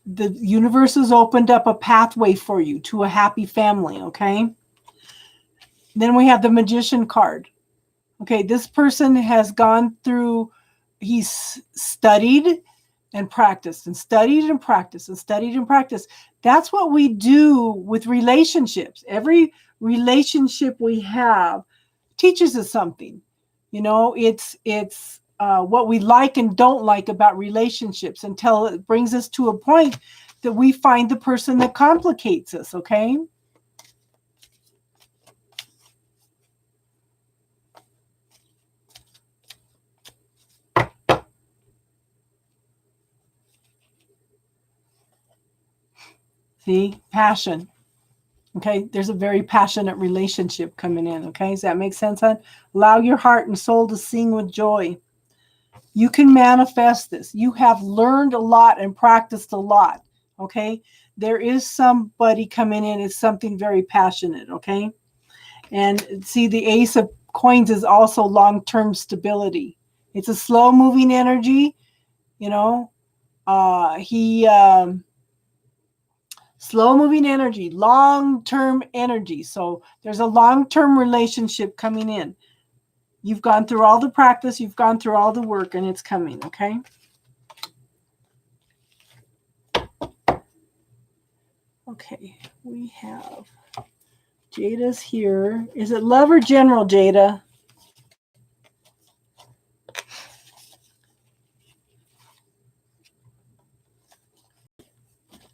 the universe has opened up a pathway for you to a happy family, okay? Then we have the Magician card. Okay, this person has gone through, he's studied and practiced and studied and practiced and studied and practiced. That's what we do with relationships. Every relationship we have teaches us something. You know, it's what we like and don't like about relationships, until it brings us to a point that we find the person that complicates us, okay? See, passion. Okay, there's a very passionate relationship coming in. Okay, does that make sense, hon? Allow your heart and soul to sing with joy. You can manifest this. You have learned a lot and practiced a lot. Okay, there is somebody coming in. It's something very passionate. Okay, and see, the Ace of Coins is also long-term stability. It's a slow-moving energy. You know, slow-moving energy, long-term energy. So there's a long-term relationship coming in. You've gone through all the practice, you've gone through all the work, and it's coming, okay? Okay, we have Jada's here. Is it love or general, Jada?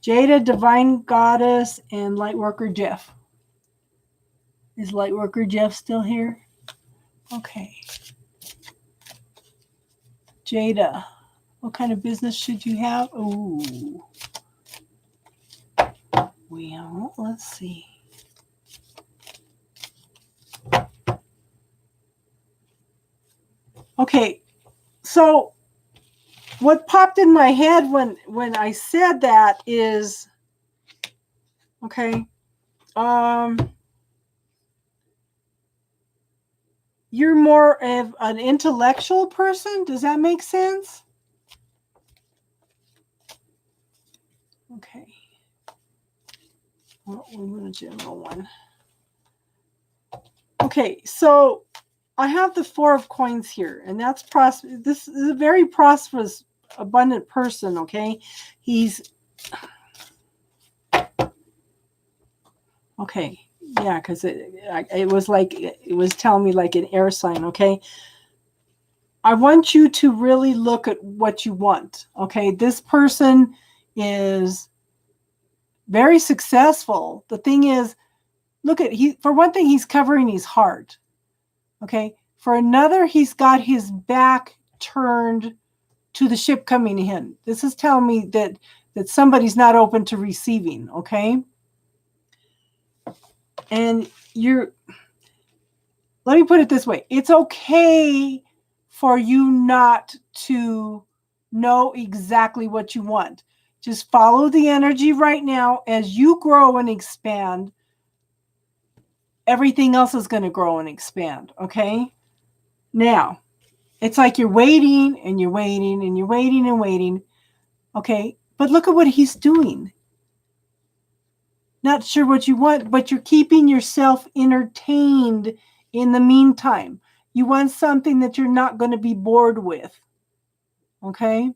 Jada, Divine Goddess, and Lightworker Jeff. Is Lightworker Jeff still here? Okay. Jada, what kind of business should you have? Ooh. Well, let's see. Okay, so what popped in my head when I said that is, okay, you're more of an intellectual person. Does that make sense? Okay. Well, we want a general one. Okay, so I have the Four of Coins here, and that's this is a very prosperous, abundant person, okay? He's okay. Yeah, because it was like, it was telling me like an air sign, okay? I want you to really look at what you want, okay? This person is very successful. The thing is, look at, for one thing, he's covering his heart. Okay. For another, he's got his back turned to the ship coming in. This is telling me that somebody's not open to receiving. Okay. And let me put it this way. It's okay for you not to know exactly what you want. Just follow the energy right now. As you grow and expand, everything else is going to grow and expand. Okay. Now, it's like you're waiting and you're waiting and you're waiting and waiting. Okay. But look at what he's doing. Not sure what you want, but you're keeping yourself entertained in the meantime. You want something that you're not going to be bored with. Okay?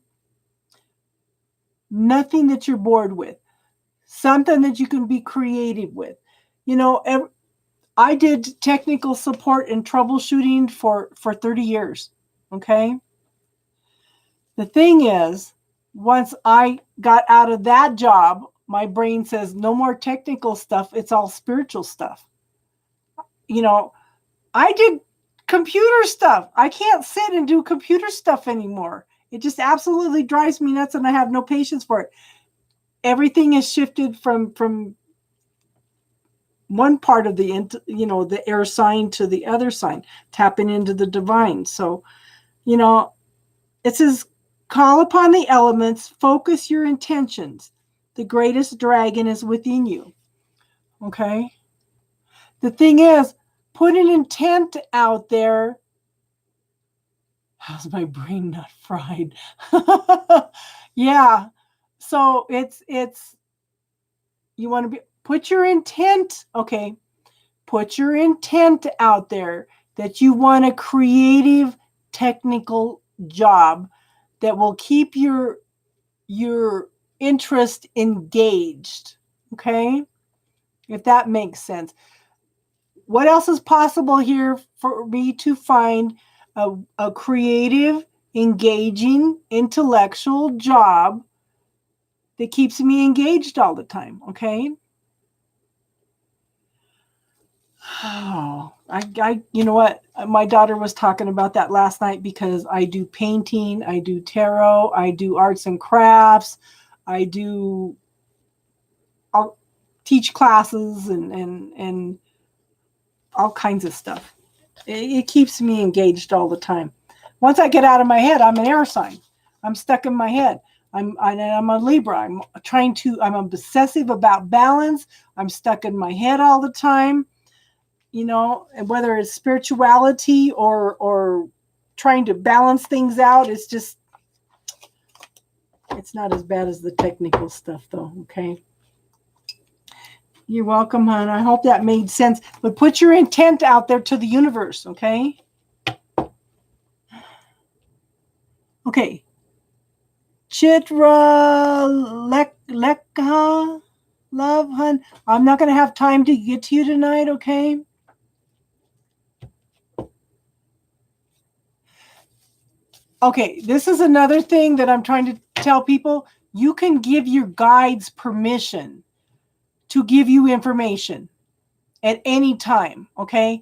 Nothing that you're bored with. Something that you can be creative with. You know, I did technical support and troubleshooting for 30 years. Okay? The thing is, once I got out of that job, my brain says no more technical stuff. It's all spiritual stuff. You know, I did computer stuff. I can't sit and do computer stuff anymore. It just absolutely drives me nuts and I have no patience for it. Everything is shifted from one part of the air sign to the other sign, tapping into the divine. So, it says, call upon the elements, focus your intentions. The greatest dragon is within you. Okay? The thing is, put an intent out there. How's my brain not fried? Yeah. So it's you want to put your intent. Okay. Put your intent out there that you want a creative technical job that will keep your interest engaged. Okay? If that makes sense. What else is possible here for me to find a creative, engaging, intellectual job that keeps me engaged all the time? Okay. Oh, you know what? My daughter was talking about that last night because I do painting, I do tarot, I do arts and crafts, I'll teach classes and all kinds of stuff. It keeps me engaged all the time. Once I get out of my head, I'm an air sign. I'm stuck in my head. I'm a Libra. I'm obsessive about balance. I'm stuck in my head all the time. And whether it's spirituality or trying to balance things out, it's not as bad as the technical stuff though. Okay. You're welcome, hon. I hope that made sense. But put your intent out there to the universe, okay? Okay. Chitra Lekha, love, hon. I'm not going to have time to get to you tonight, okay? Okay, this is another thing that I'm trying to tell people. You can give your guides permission to give you information at any time, okay?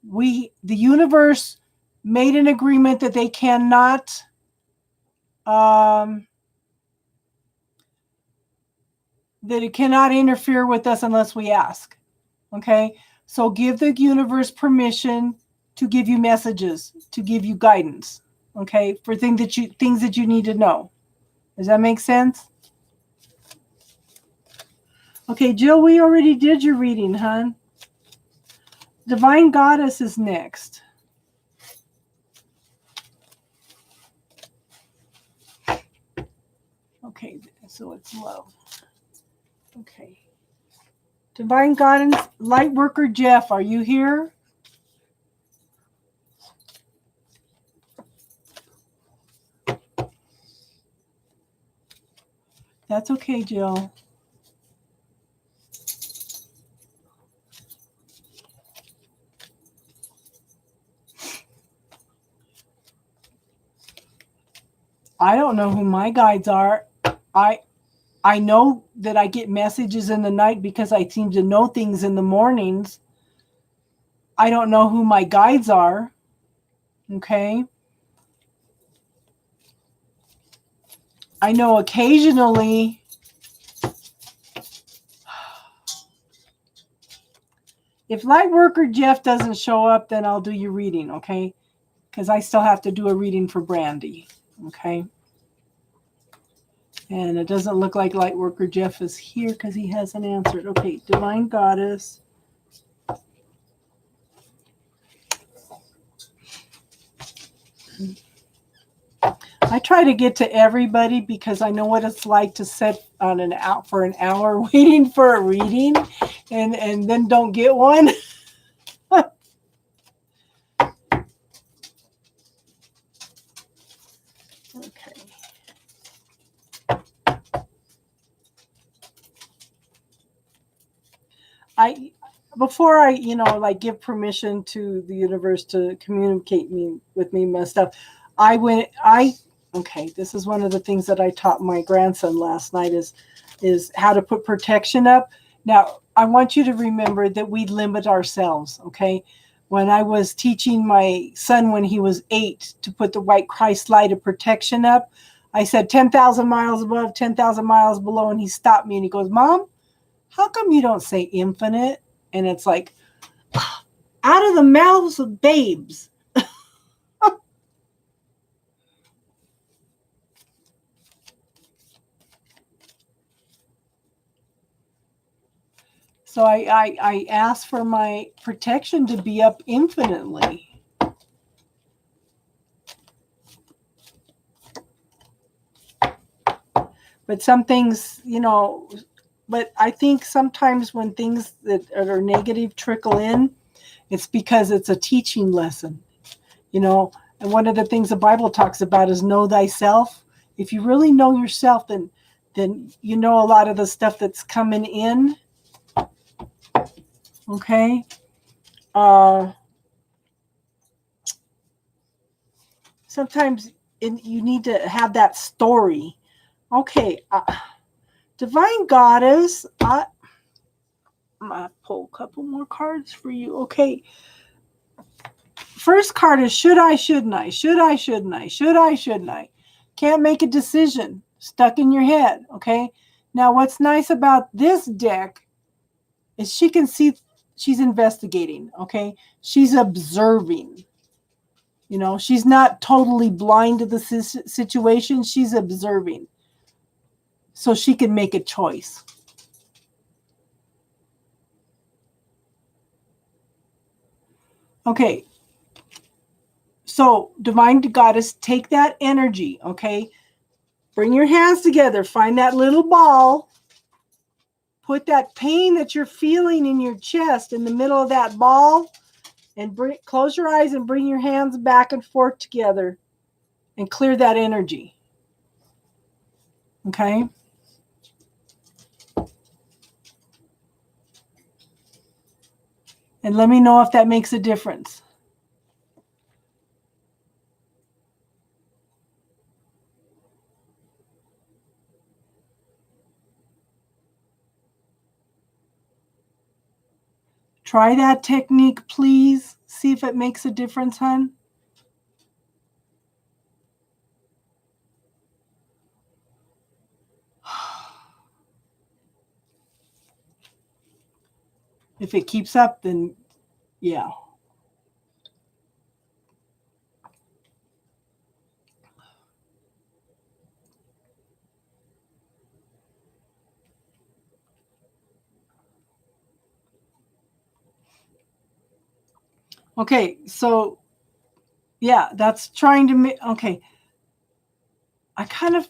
The universe made an agreement that they cannot that it cannot interfere with us unless we ask. Okay? So give the universe permission to give you messages, to give you guidance. Okay? For things that you need to know. Does that make sense? Okay, Jill, we already did your reading, hon. Divine Goddess is next. Okay, so it's love. Okay. Divine Guidance, Light Worker Jeff, are you here? That's okay, Jill. I don't know who my guides are. I know that I get messages in the night because I seem to know things in the mornings. I don't know who my guides are. Okay. I know occasionally if light worker Jeff doesn't show up, then I'll do your reading, okay? Because I still have to do a reading for Brandy, okay? And it doesn't look like light worker Jeff is here because he hasn't answered. Okay, Divine Goddess. I try to get to everybody because I know what it's like to sit on an out for an hour waiting for a reading and then don't get one. Okay. Before I, like give permission to the universe to communicate with me my stuff, okay, this is one of the things that I taught my grandson last night is how to put protection up. Now, I want you to remember that we limit ourselves, okay? When I was teaching my son when he was 8 to put the white Christ light of protection up, I said 10,000 miles above, 10,000 miles below, and he stopped me and he goes, Mom, how come you don't say infinite? And it's like, out of the mouths of babes. So I asked for my protection to be up infinitely. But some things, but I think sometimes when things that are negative trickle in, it's because it's a teaching lesson, and one of the things the Bible talks about is know thyself. If you really know yourself, then you know a lot of the stuff that's coming in. Okay. Sometimes you need to have that story. Okay. Divine Goddess, I'm going to pull a couple more cards for you. Okay. First card is should I, shouldn't I? Should I, shouldn't I? Should I, shouldn't I? Can't make a decision. Stuck in your head. Okay. Now, what's nice about this deck is she can see she's investigating. Okay. She's observing. She's not totally blind to the situation. She's observing. So she can make a choice. Okay. So, Divine Goddess, take that energy, okay? Bring your hands together. Find that little ball. Put that pain that you're feeling in your chest in the middle of that ball. And close your eyes and bring your hands back and forth together. And clear that energy. Okay? And let me know if that makes a difference. Try that technique, please. See if it makes a difference, hon. If it keeps up, then yeah. Okay, so yeah, that's trying to make, okay. I kind of,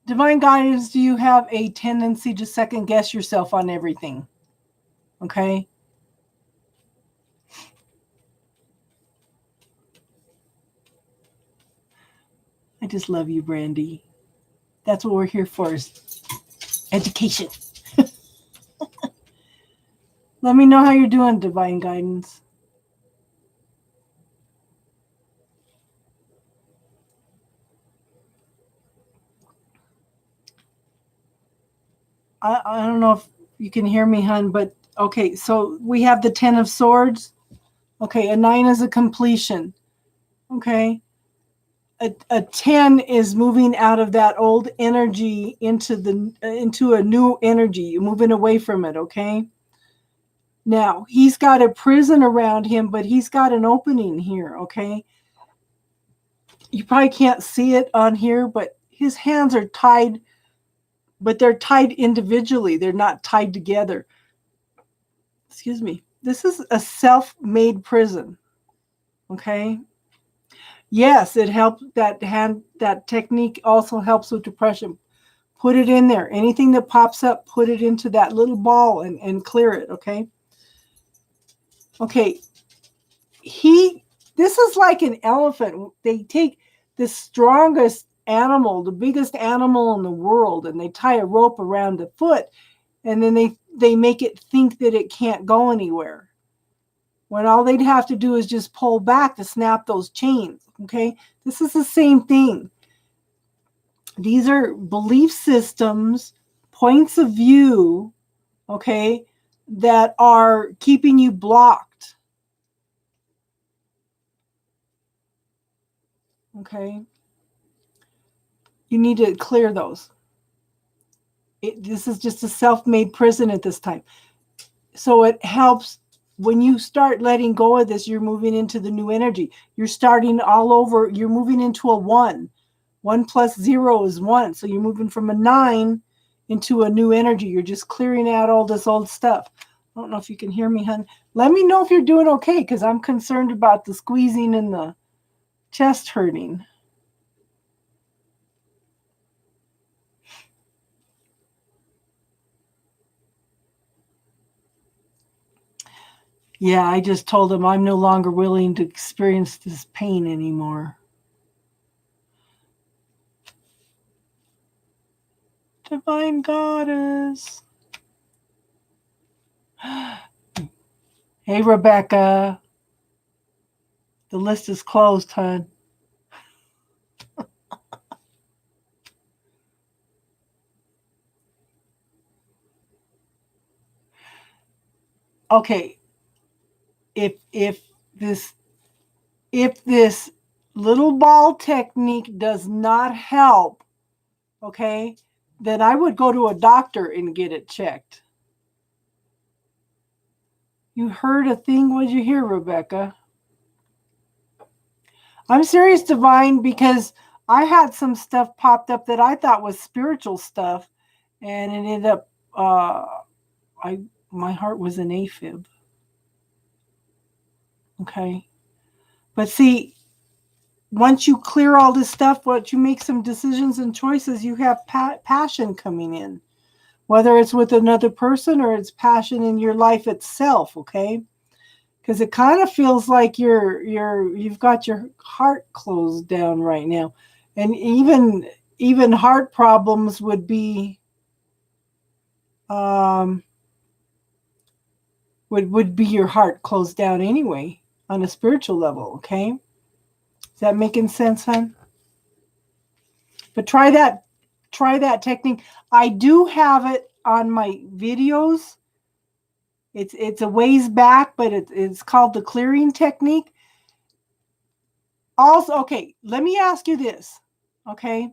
Divine Guidance, do you have a tendency to second guess yourself on everything? Okay. I just love you, Brandy. That's what we're here for, is education. Let me know how you're doing, Divine Guidance. I don't know if you can hear me, hun, but okay, so we have the 10 of swords. Okay, a 9 is a completion. Okay. A 10 is moving out of that old energy into a new energy. You're moving away from it, okay? Now, he's got a prison around him, but he's got an opening here, okay? You probably can't see it on here, but his hands are tied, but they're tied individually. They're not tied together. Excuse me. This is a self-made prison, okay? Yes, it helps. That technique also helps with depression. Put it in there. Anything that pops up, put it into that little ball and clear it, okay? Okay. This is like an elephant. They take the strongest animal, the biggest animal in the world, and they tie a rope around the foot, and then they make it think that it can't go anywhere. When all they'd have to do is just pull back to snap those chains, okay? This is the same thing. These are belief systems, points of view, okay, that are keeping you blocked. Okay. You need to clear those. This is just a self-made prison at this time. So it helps when you start letting go of this, you're moving into the new energy. You're starting all over. You're moving into a 1. 1 plus 0 is 1. So you're moving from a 9 into a new energy. You're just clearing out all this old stuff. I don't know if you can hear me, hon. Let me know if you're doing okay, because I'm concerned about the squeezing and the chest hurting. Yeah, I just told him I'm no longer willing to experience this pain anymore. Divine Goddess. Hey, Rebecca. The list is closed, hon. Okay. If this little ball technique does not help, okay, then I would go to a doctor and get it checked. You heard a thing? What'd you hear, Rebecca? I'm serious, Divine, because I had some stuff popped up that I thought was spiritual stuff, and it ended up my heart was an AFib. Okay. But see, once you clear all this stuff, once you make some decisions and choices, you have passion coming in, whether it's with another person or it's passion in your life itself. Okay. Because it kind of feels like you've got your heart closed down right now. And even heart problems would be would be your heart closed down anyway on a spiritual level. Okay. Is that making sense, hon? But try that technique. I do have it on my videos. It's a ways back, but it's called the clearing technique. Also, okay, let me ask you this. Okay.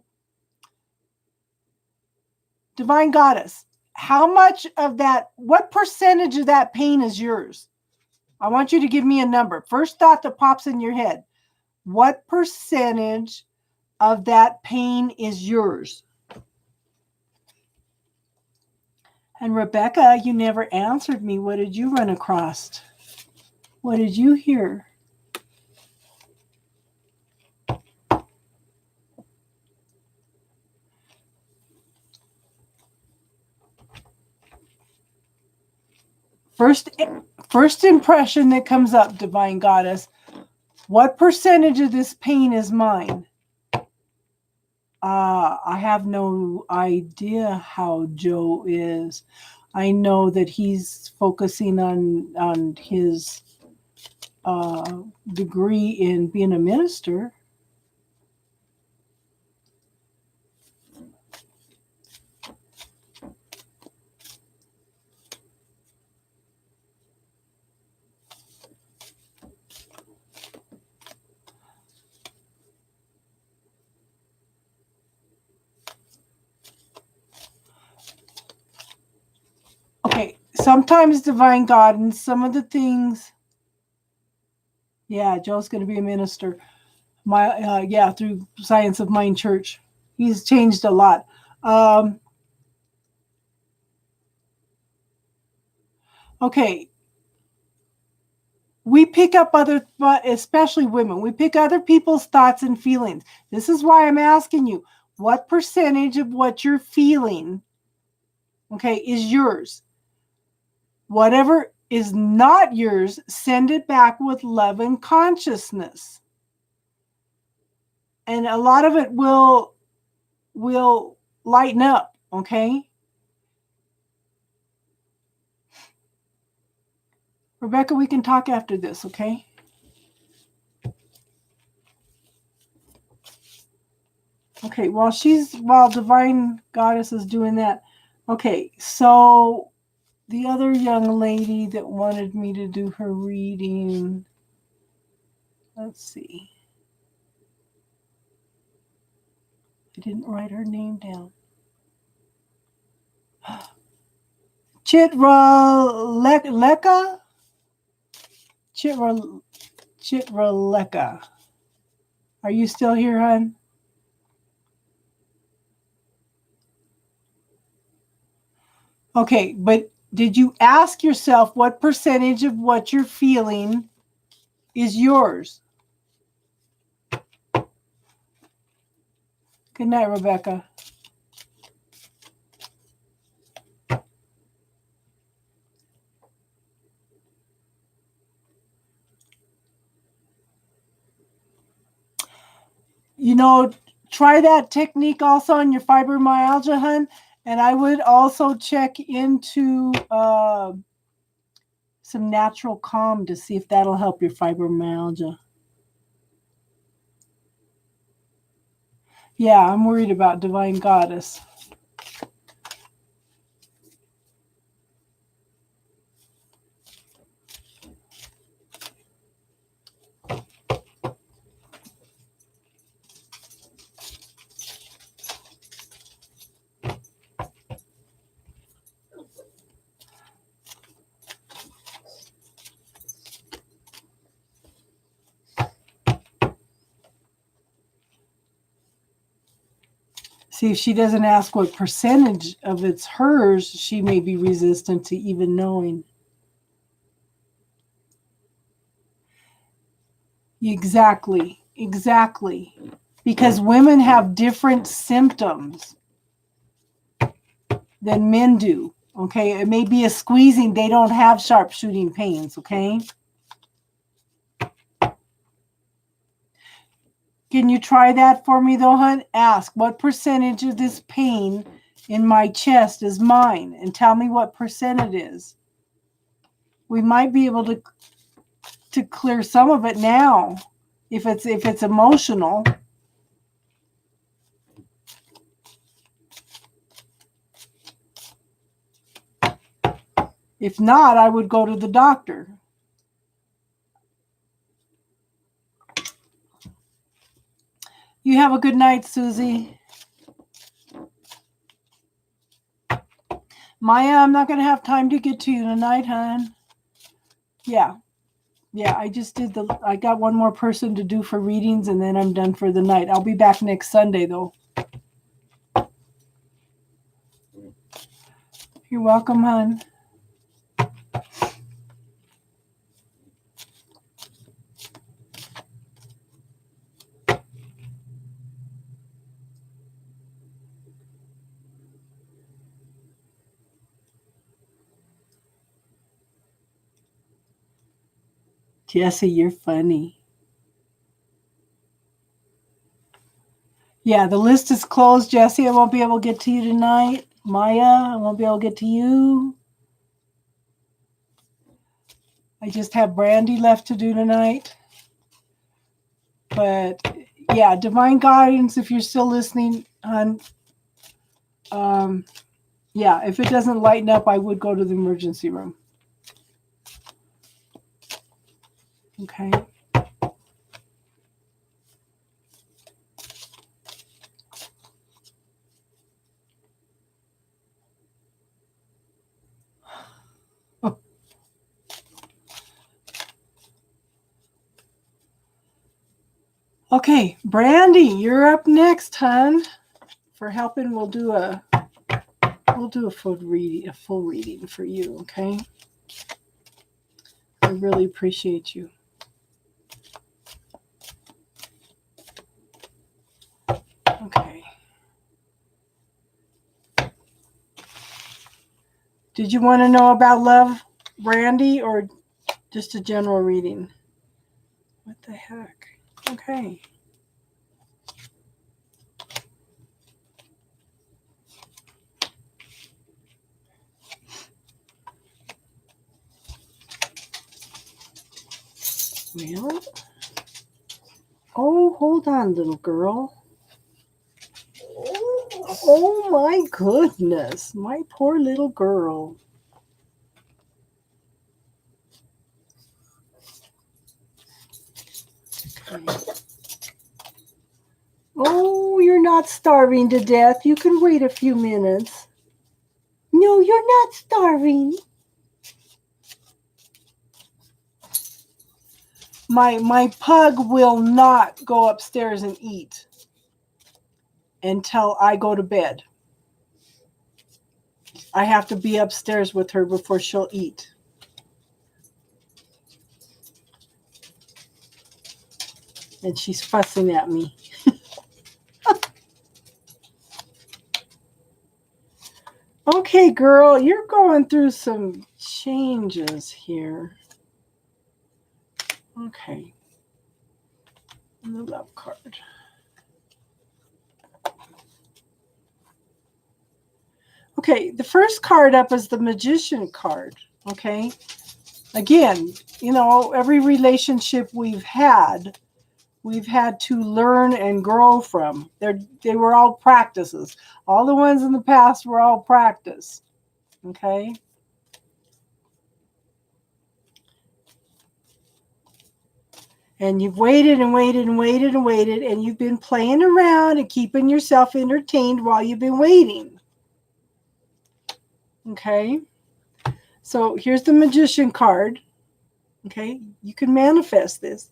Divine Goddess, how much of that, what percentage of that pain is yours? I want you to give me a number. First thought that pops in your head. What percentage of that pain is yours? And Rebecca, you never answered me. What did you run across? What did you hear? First impression that comes up, Divine Goddess. What percentage of this pain is mine? I have no idea how Joe is. I know that he's focusing on his degree in being a minister. sometimes divine guidance, some of the things. Yeah, Joe's going to be a minister. Through Science of Mind Church. He's changed a lot. Okay. We pick up especially women, we pick other people's thoughts and feelings. This is why I'm asking you, what percentage of what you're feeling, okay, is yours? Whatever is not yours, send it back with love and consciousness. And a lot of it will lighten up, okay? Rebecca, we can talk after this, okay? Okay, while Divine Goddess is doing that, okay, so the other young lady that wanted me to do her reading, let's see. I didn't write her name down. Chitraleka? Chitraleka. Are you still here, hon? Okay, but did you ask yourself what percentage of what you're feeling is yours? Good night, Rebecca. Try that technique also on your fibromyalgia, hun. And I would also check into some natural calm to see if that'll help your fibromyalgia. Yeah, I'm worried about Divine Goddess. See, if she doesn't ask what percentage of it's hers, she may be resistant to even knowing. Exactly. Because women have different symptoms than men do. Okay, it may be a squeezing. They don't have sharp shooting pains. Okay. Can you try that for me, though, hon? Ask what percentage of this pain in my chest is mine, and tell me what percent it is. We might be able to clear some of it now, if it's emotional. If not, I would go to the doctor. You have a good night, Susie. Maya, I'm not going to have time to get to you tonight, hon. Yeah, I just I got one more person to do for readings, and then I'm done for the night. I'll be back next Sunday, though. You're welcome, hon. Jesse, you're funny. Yeah, the list is closed, Jesse. I won't be able to get to you tonight. Maya, I won't be able to get to you. I just have Brandy left to do tonight. But yeah, Divine Guidance, if you're still listening, hon, yeah, if it doesn't lighten up, I would go to the emergency room. Okay. Okay, Brandy, you're up next, hon. For helping, we'll do a full reading for you, okay? I really appreciate you. Okay. Did you want to know about love, Brandy, or just a general reading? What the heck? Okay. Well, oh, hold on, little girl. Oh my goodness, my poor little girl. Okay. Oh, you're not starving to death. You can wait a few minutes. No, you're not starving. My pug will not go upstairs and eat until I go to bed. I have to be upstairs with her before she'll eat. And she's fussing at me. Okay, girl, you're going through some changes here. Okay. And the love card. Okay, the first card up is the Magician card. Okay. Again, you know, every relationship we've had to learn and grow from. They were all practices. All the ones in the past were all practice. Okay. And you've waited and waited and waited and waited, and you've been playing around and keeping yourself entertained while you've been waiting. Okay. So here's the Magician card. Okay. You can manifest this.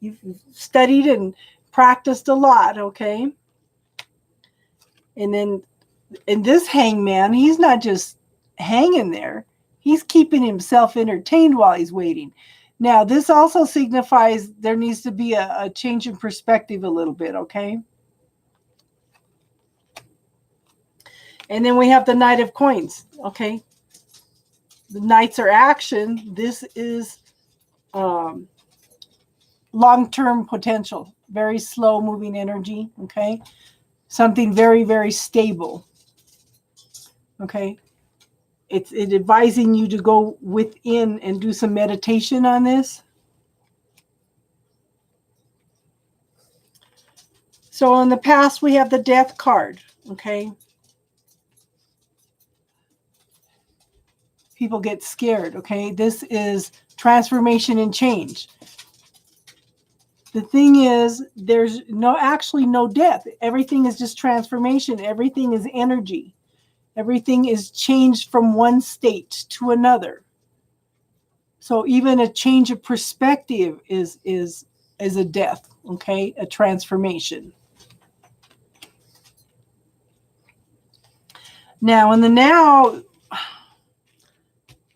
You've studied and practiced a lot. Okay. And then in this hangman, he's not just hanging there. He's keeping himself entertained while he's waiting. Now, this also signifies there needs to be a change in perspective a little bit, okay? And then we have the Knight of Coins, okay? The Knights are action. This is long-term potential, very slow-moving energy, okay? Something very, very stable, okay? It's advising you to go within and do some meditation on this. So in the past, we have the Death card, okay? People get scared, okay? This is transformation and change. The thing is, there's actually no death. Everything is just transformation. Everything is energy. Everything is changed from one state to another. So even a change of perspective is a death, okay? A transformation. Now, in the now,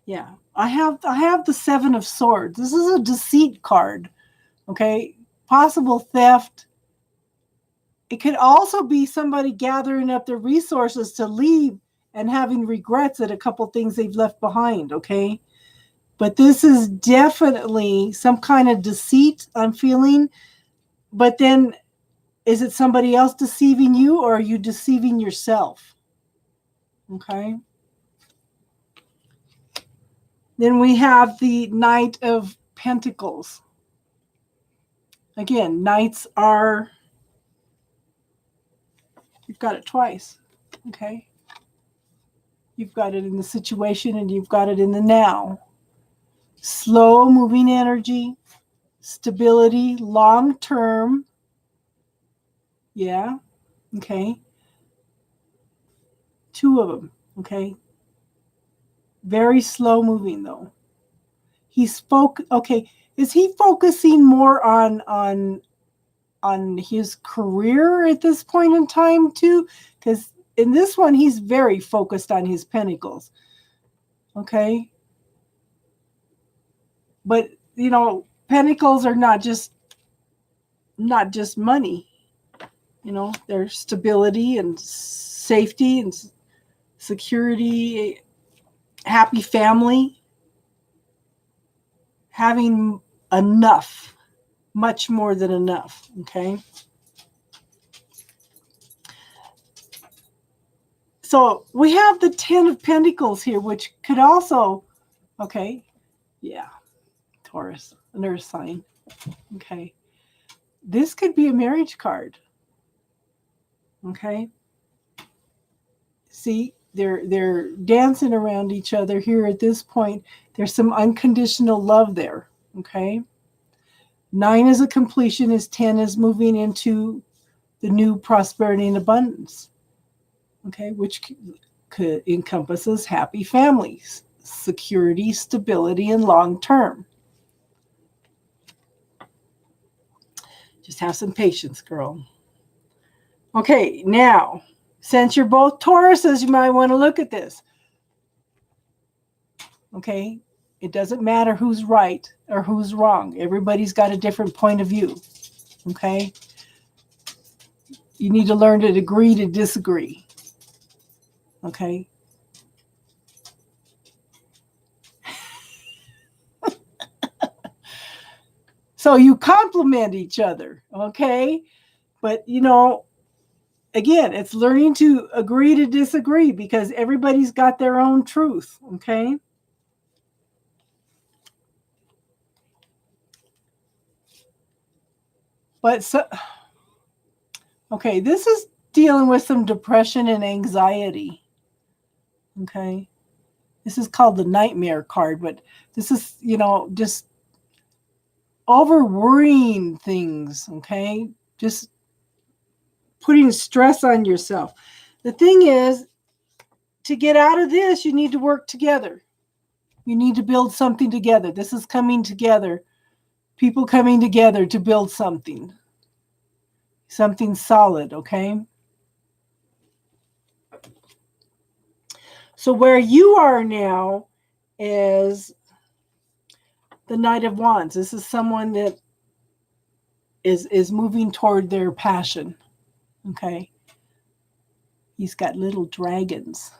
yeah, I have the Seven of Swords. This is a deceit card, okay? Possible theft. It could also be somebody gathering up their resources to leave and having regrets at a couple things they've left behind, okay? But this is definitely some kind of deceit I'm feeling. But then, is it somebody else deceiving you, or are you deceiving yourself? Okay. Then we have the Knight of Pentacles. Again, knights are, you've got it twice, okay? You've got it in the situation and you've got it in the now. Slow moving energy, stability, long term. Yeah, okay. Two of them, okay. Very slow moving though. Okay. Is he focusing more on his career at this point in time too, because in this one he's very focused on his pentacles. Okay, but pentacles are not just money. They're stability and safety and security, happy family, having enough, much more than enough. Okay. So we have the 10 of Pentacles here, which could also, okay, yeah, Taurus, an earth sign. Okay. This could be a marriage card. Okay. See, they're dancing around each other here at this point. There's some unconditional love there. Okay. 9 is a completion, as 10 is moving into the new prosperity and abundance. Okay, which encompasses happy families, security, stability, and long term. Just have some patience, girl. Okay, now, since you're both Tauruses, you might want to look at this. Okay, it doesn't matter who's right or who's wrong. Everybody's got a different point of view. Okay, you need to learn to agree to disagree. Okay. So you complement each other, okay? But, again, it's learning to agree to disagree because everybody's got their own truth, okay? But, okay, this is dealing with some depression and anxiety, okay? This is called the nightmare card, but this is, just over worrying things, okay? Just putting stress on yourself. The thing is, to get out of this, you need to work together. You need to build something together. This is coming together. People coming together to build something solid, okay? So where you are now is the Knight of Wands. This is someone that is moving toward their passion, okay? He's got little dragons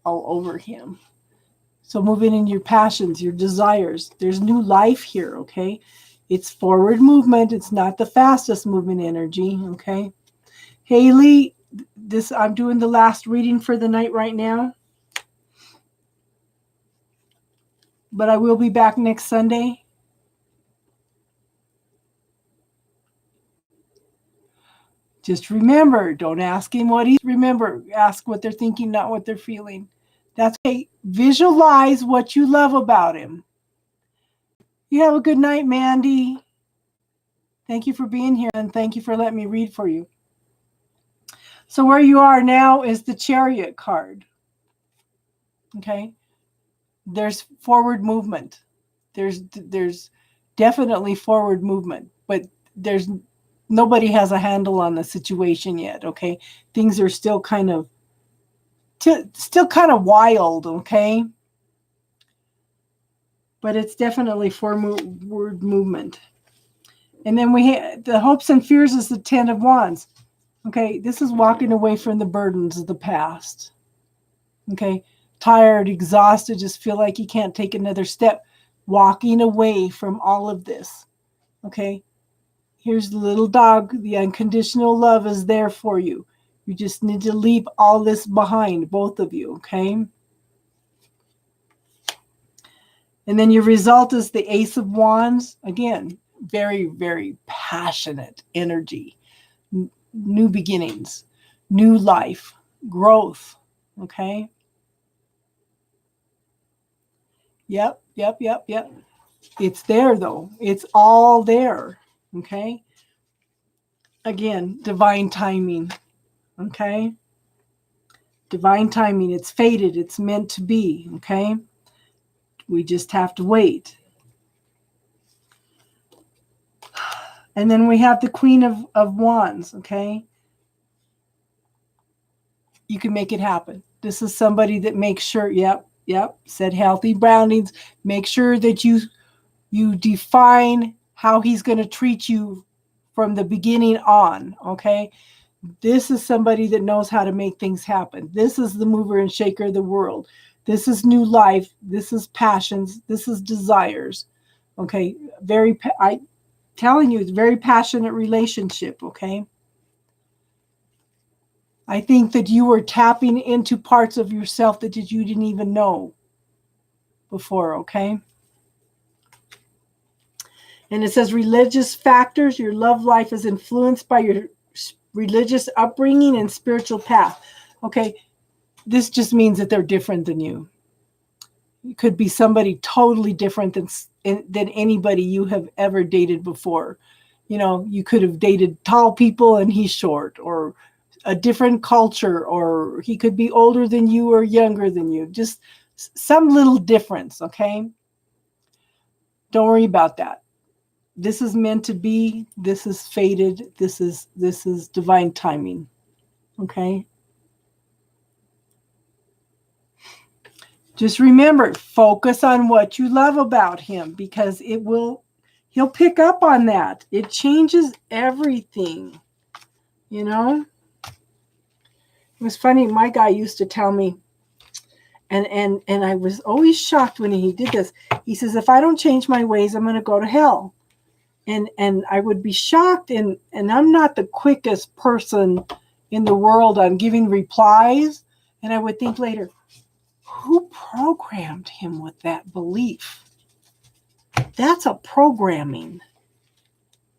all over him. So moving in your passions, your desires. There's new life here, okay? It's forward movement. It's not the fastest moving energy, okay? Haley, I'm doing the last reading for the night right now. But I will be back next Sunday. Just remember, don't ask him what he's. Remember, ask what they're thinking, not what they're feeling. That's okay. Visualize what you love about him. You have a good night, Mandy. Thank you for being here, and thank you for letting me read for you. So where you are now is the Chariot card. Okay? There's forward movement. There's definitely forward movement, but nobody has a handle on the situation yet, okay? Things are still kind of wild, okay? But it's definitely forward movement. And then the hopes and fears is the 10 of Wands. Okay, this is walking away from the burdens of the past. Okay, tired, exhausted, just feel like you can't take another step. Walking away from all of this. Okay, here's the little dog. The unconditional love is there for you. You just need to leave all this behind, both of you, okay? And then your result is the Ace of Wands. Again, very, very passionate energy. New beginnings, new life, growth, okay? Yep. It's there, though. It's all there, okay? Again, divine timing, okay? Divine timing. It's fated. It's meant to be, okay? We just have to wait. And then we have the Queen of Wands, okay? You can make it happen. This is somebody that makes sure, yep, said healthy boundaries. Make sure that you define how he's going to treat you from the beginning on, okay? This is somebody that knows how to make things happen. This is the mover and shaker of the world. This is new life. This is passions. This is desires, okay? Telling you, it's a very passionate relationship, okay? I think that you were tapping into parts of yourself that you didn't even know before, okay? And it says religious factors. Your love life is influenced by your religious upbringing and spiritual path. Okay, this just means that they're different than you. It could be somebody totally different than anybody you have ever dated before. You know, you could have dated tall people and he's short, or a different culture, or he could be older than you or younger than you. Just some little difference, okay? Don't worry about that. This is meant to be. This is fated. This is divine timing, okay? Just remember, focus on what you love about him, because he'll pick up on that. It changes everything, you know? It was funny. My guy used to tell me, and I was always shocked when he did this. He says, if I don't change my ways, I'm going to go to hell. And I would be shocked, and I'm not the quickest person in the world on giving replies. And I would think later, who programmed him with that belief? That's a programming,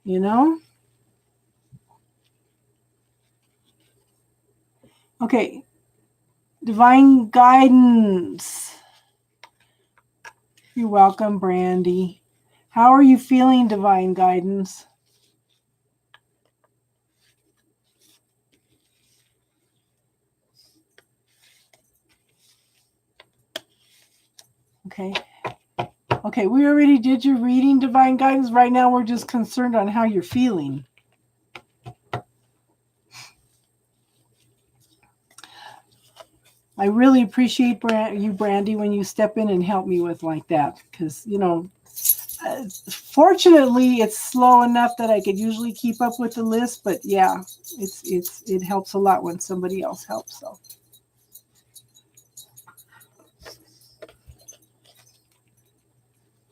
you know? Okay, divine guidance. You're welcome, Brandy. How are you feeling, divine guidance? Okay. Okay, we already did your reading, divine guidance. Right now, we're just concerned on how you're feeling. I really appreciate you, Brandy, when you step in and help me with like that. Because, you know, fortunately, it's slow enough that I could usually keep up with the list. But yeah, it helps a lot when somebody else helps. So.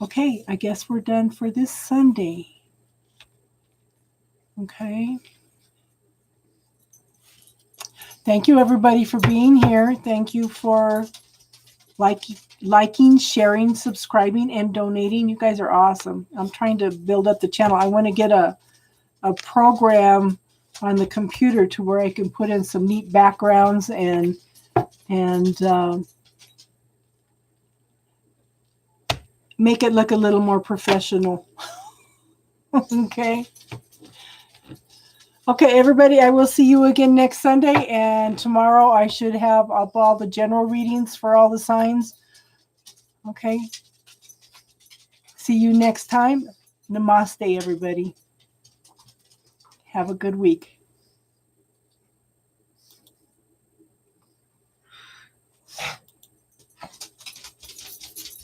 Okay, I guess we're done for this Sunday. Okay. Thank you, everybody, for being here. Thank you for liking, sharing, subscribing, and donating. You guys are awesome. I'm trying to build up the channel. I want to get a program on the computer to where I can put in some neat backgrounds and make it look a little more professional. Okay. Okay, everybody, I will see you again next Sunday, and tomorrow I should have up all the general readings for all the signs. Okay. See you next time. Namaste, everybody. Have a good week.